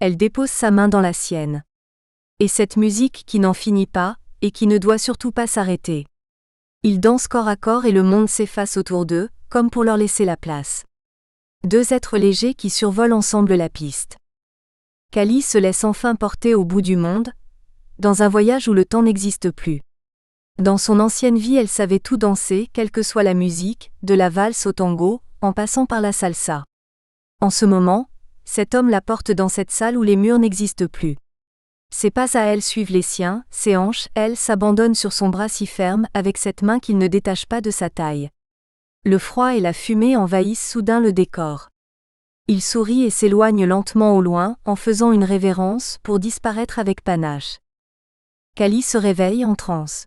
Elle dépose sa main dans la sienne. Et cette musique qui n'en finit pas, et qui ne doit surtout pas s'arrêter. Ils dansent corps à corps et le monde s'efface autour d'eux, comme pour leur laisser la place. Deux êtres légers qui survolent ensemble la piste. Cali se laisse enfin porter au bout du monde, dans un voyage où le temps n'existe plus. Dans son ancienne vie, elle savait tout danser, quelle que soit la musique, de la valse au tango, en passant par la salsa. En ce moment, cet homme la porte dans cette salle où les murs n'existent plus. Ses pas à elle suivent les siens, ses hanches, elle, s'abandonnent sur son bras si ferme, avec cette main qu'il ne détache pas de sa taille. Le froid et la fumée envahissent soudain le décor. Il sourit et s'éloigne lentement au loin, en faisant une révérence, pour disparaître avec panache. Cali se réveille en transe.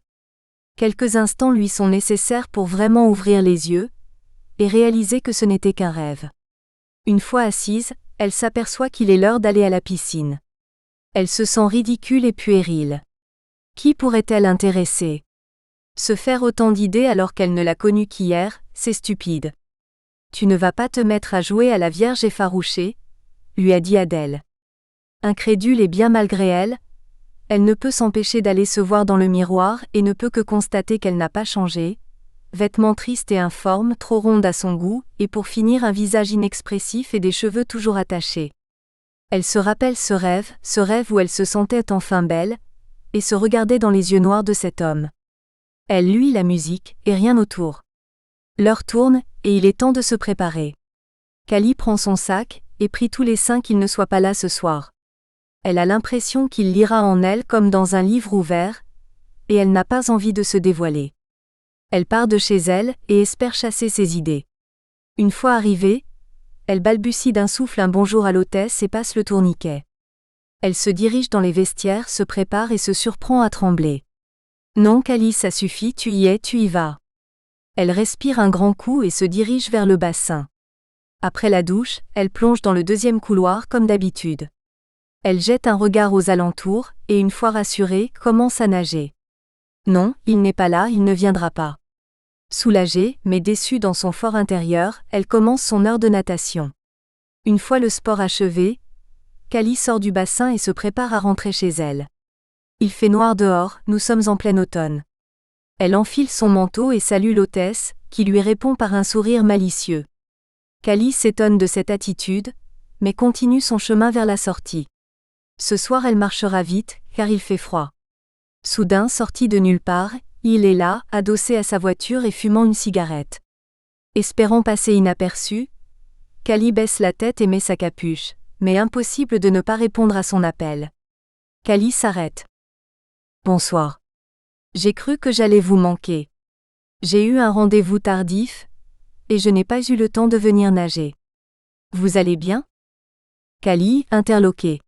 Quelques instants lui sont nécessaires pour vraiment ouvrir les yeux, et réaliser que ce n'était qu'un rêve. Une fois assise, elle s'aperçoit qu'il est l'heure d'aller à la piscine. Elle se sent ridicule et puérile. Qui pourrait-elle intéresser ? Se faire autant d'idées alors qu'elle ne l'a connu qu'hier, c'est stupide. Tu ne vas pas te mettre à jouer à la Vierge effarouchée, lui a dit Adèle. Incrédule et bien malgré elle ne peut s'empêcher d'aller se voir dans le miroir et ne peut que constater qu'elle n'a pas changé, vêtements tristes et informes, trop rondes à son goût, et pour finir un visage inexpressif et des cheveux toujours attachés. Elle se rappelle ce rêve où elle se sentait enfin belle, et se regardait dans les yeux noirs de cet homme. Elle, lui, la musique, et rien autour. L'heure tourne, et il est temps de se préparer. Cali prend son sac, et prie tous les saints qu'il ne soit pas là ce soir. Elle a l'impression qu'il lira en elle comme dans un livre ouvert, et elle n'a pas envie de se dévoiler. Elle part de chez elle, et espère chasser ses idées. Une fois arrivée, elle balbutie d'un souffle un bonjour à l'hôtesse et passe le tourniquet. Elle se dirige dans les vestiaires, se prépare et se surprend à trembler. Non Cali, ça suffit, tu y es, tu y vas. Elle respire un grand coup et se dirige vers le bassin. Après la douche, elle plonge dans le deuxième couloir comme d'habitude. Elle jette un regard aux alentours, et une fois rassurée, commence à nager. Non, il n'est pas là, il ne viendra pas. Soulagée, mais déçue dans son fort intérieur, elle commence son heure de natation. Une fois le sport achevé, Cali sort du bassin et se prépare à rentrer chez elle. Il fait noir dehors, nous sommes en plein automne. Elle enfile son manteau et salue l'hôtesse, qui lui répond par un sourire malicieux. Cali s'étonne de cette attitude, mais continue son chemin vers la sortie. Ce soir elle marchera vite, car il fait froid. Soudain, sorti de nulle part, il est là, adossé à sa voiture et fumant une cigarette. Espérant passer inaperçu, Cali baisse la tête et met sa capuche, mais impossible de ne pas répondre à son appel. Cali s'arrête. Bonsoir. J'ai cru que j'allais vous manquer. J'ai eu un rendez-vous tardif, et je n'ai pas eu le temps de venir nager. Vous allez bien ? Cali, interloqué.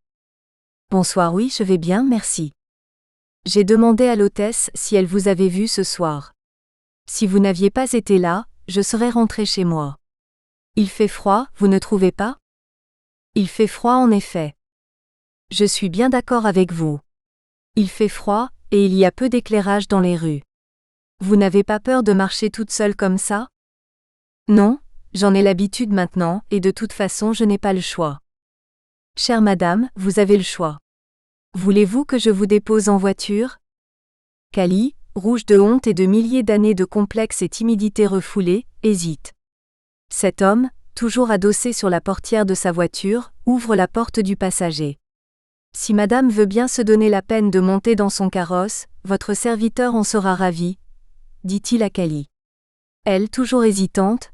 Bonsoir, oui, je vais bien, merci. J'ai demandé à l'hôtesse si elle vous avait vu ce soir. Si vous n'aviez pas été là, je serais rentré chez moi. Il fait froid, vous ne trouvez pas ? Il fait froid en effet. Je suis bien d'accord avec vous. Il fait froid, et il y a peu d'éclairage dans les rues. Vous n'avez pas peur de marcher toute seule comme ça ? Non, j'en ai l'habitude maintenant, et de toute façon je n'ai pas le choix. Chère madame, vous avez le choix. Voulez-vous que je vous dépose en voiture ? Cali, rouge de honte et de milliers d'années de complexe et timidité refoulée, hésite. Cet homme, toujours adossé sur la portière de sa voiture, ouvre la porte du passager. Si madame veut bien se donner la peine de monter dans son carrosse, votre serviteur en sera ravi, dit-il à Cali. Elle, toujours hésitante,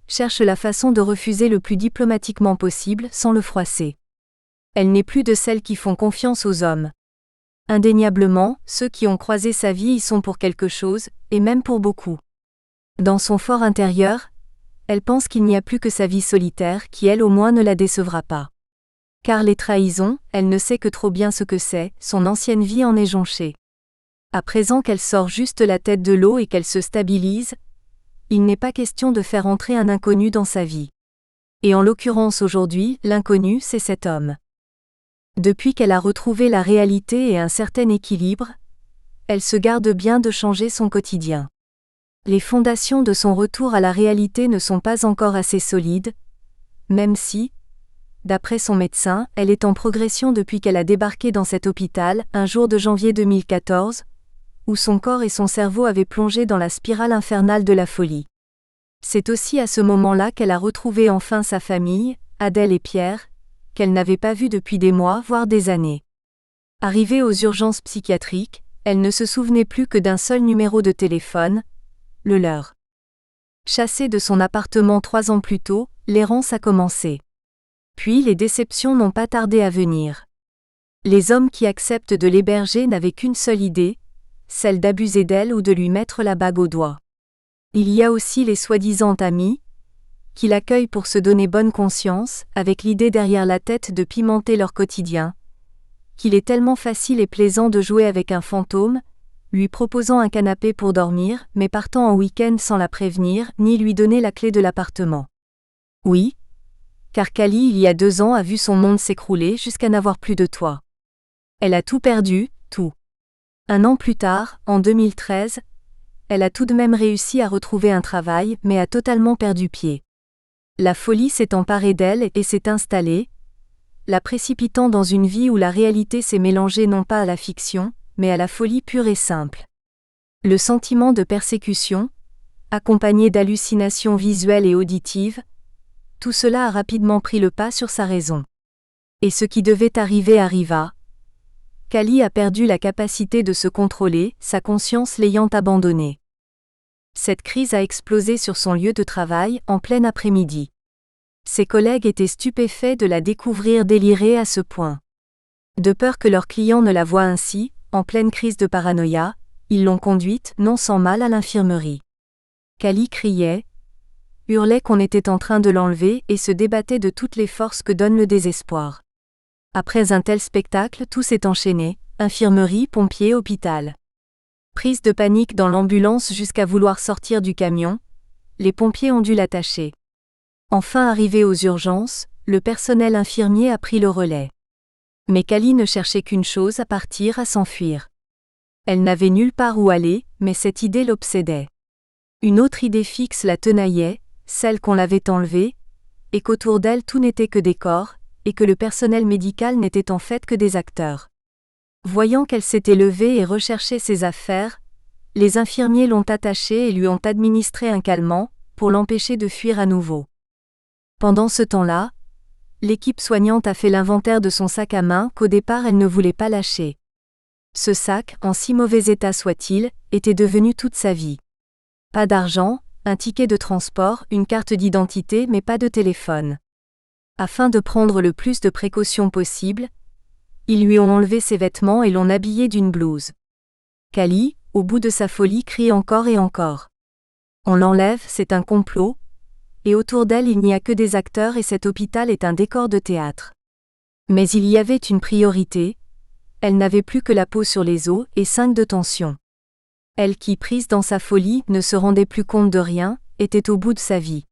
cherche la façon de refuser le plus diplomatiquement possible sans le froisser. Elle n'est plus de celles qui font confiance aux hommes. Indéniablement, ceux qui ont croisé sa vie y sont pour quelque chose, et même pour beaucoup. Dans son fort intérieur, elle pense qu'il n'y a plus que sa vie solitaire qui elle au moins ne la décevra pas. Car les trahisons, elle ne sait que trop bien ce que c'est, son ancienne vie en est jonchée. À présent qu'elle sort juste la tête de l'eau et qu'elle se stabilise, il n'est pas question de faire entrer un inconnu dans sa vie. Et en l'occurrence aujourd'hui, l'inconnu, c'est cet homme. Depuis qu'elle a retrouvé la réalité et un certain équilibre, elle se garde bien de changer son quotidien. Les fondations de son retour à la réalité ne sont pas encore assez solides, même si, d'après son médecin, elle est en progression depuis qu'elle a débarqué dans cet hôpital, un jour de janvier 2014, où son corps et son cerveau avaient plongé dans la spirale infernale de la folie. C'est aussi à ce moment-là qu'elle a retrouvé enfin sa famille, Adèle et Pierre, qu'elle n'avait pas vus depuis des mois, voire des années. Arrivée aux urgences psychiatriques, elle ne se souvenait plus que d'un seul numéro de téléphone, le leur. Chassée de son appartement 3 ans plus tôt, l'errance a commencé. Puis les déceptions n'ont pas tardé à venir. Les hommes qui acceptent de l'héberger n'avaient qu'une seule idée, celle d'abuser d'elle ou de lui mettre la bague au doigt. Il y a aussi les soi-disant amis, qui l'accueillent pour se donner bonne conscience, avec l'idée derrière la tête de pimenter leur quotidien, qu'il est tellement facile et plaisant de jouer avec un fantôme, lui proposant un canapé pour dormir, mais partant en week-end sans la prévenir, ni lui donner la clé de l'appartement. Oui, car Kali il y a 2 ans a vu son monde s'écrouler jusqu'à n'avoir plus de toit. Elle a tout perdu, tout. 1 an plus tard, en 2013, elle a tout de même réussi à retrouver un travail, mais a totalement perdu pied. La folie s'est emparée d'elle et s'est installée, la précipitant dans une vie où la réalité s'est mélangée non pas à la fiction, mais à la folie pure et simple. Le sentiment de persécution, accompagné d'hallucinations visuelles et auditives, tout cela a rapidement pris le pas sur sa raison. Et ce qui devait arriver arriva. Kali a perdu la capacité de se contrôler, sa conscience l'ayant abandonnée. Cette crise a explosé sur son lieu de travail, en plein après-midi. Ses collègues étaient stupéfaits de la découvrir délirer à ce point. De peur que leurs clients ne la voient ainsi, en pleine crise de paranoïa, ils l'ont conduite, non sans mal, à l'infirmerie. Kali criait, hurlait qu'on était en train de l'enlever et se débattait de toutes les forces que donne le désespoir. Après un tel spectacle, tout s'est enchaîné, infirmerie, pompiers, hôpital. Prise de panique dans l'ambulance jusqu'à vouloir sortir du camion, les pompiers ont dû l'attacher. Enfin arrivé aux urgences, le personnel infirmier a pris le relais. Mais Kali ne cherchait qu'une chose, à partir, à s'enfuir. Elle n'avait nulle part où aller, mais cette idée l'obsédait. Une autre idée fixe la tenaillait, celle qu'on l'avait enlevée, et qu'autour d'elle tout n'était que des corps, et que le personnel médical n'était en fait que des acteurs. Voyant qu'elle s'était levée et recherchait ses affaires, les infirmiers l'ont attachée et lui ont administré un calmant, pour l'empêcher de fuir à nouveau. Pendant ce temps-là, l'équipe soignante a fait l'inventaire de son sac à main qu'au départ elle ne voulait pas lâcher. Ce sac, en si mauvais état soit-il, était devenu toute sa vie. Pas d'argent, un ticket de transport, une carte d'identité mais pas de téléphone. Afin de prendre le plus de précautions possible, ils lui ont enlevé ses vêtements et l'ont habillé d'une blouse. Kali, au bout de sa folie, crie encore et encore. On l'enlève, c'est un complot, et autour d'elle il n'y a que des acteurs et cet hôpital est un décor de théâtre. Mais il y avait une priorité, elle n'avait plus que la peau sur les os et 5 de tension. Elle qui, prise dans sa folie, ne se rendait plus compte de rien, était au bout de sa vie.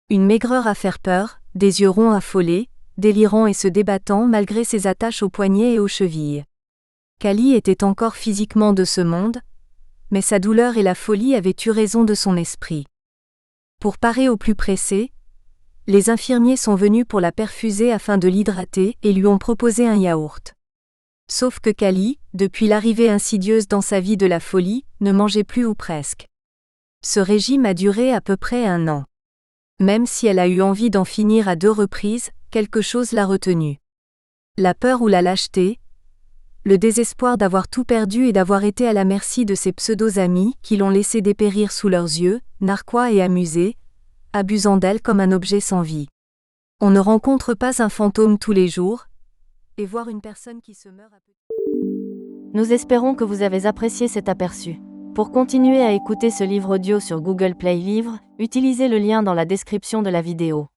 Une maigreur à faire peur, des yeux ronds affolés, délirant et se débattant malgré ses attaches aux poignets et aux chevilles. Kali était encore physiquement de ce monde, mais sa douleur et la folie avaient eu raison de son esprit. Pour parer au plus pressé, les infirmiers sont venus pour la perfuser afin de l'hydrater et lui ont proposé un yaourt. Sauf que Kali, depuis l'arrivée insidieuse dans sa vie de la folie, ne mangeait plus ou presque. Ce régime a duré à peu près 1 an. Même si elle a eu envie d'en finir à 2 reprises, quelque chose l'a retenue. La peur ou la lâcheté, le désespoir d'avoir tout perdu et d'avoir été à la merci de ses pseudo-amis qui l'ont laissé dépérir sous leurs yeux, narquois et amusés, abusant d'elle comme un objet sans vie. On ne rencontre pas un fantôme tous les jours, et voir une personne qui se meurt à petit... Nous espérons que vous avez apprécié cet aperçu. Pour continuer à écouter ce livre audio sur Google Play Livres, utilisez le lien dans la description de la vidéo.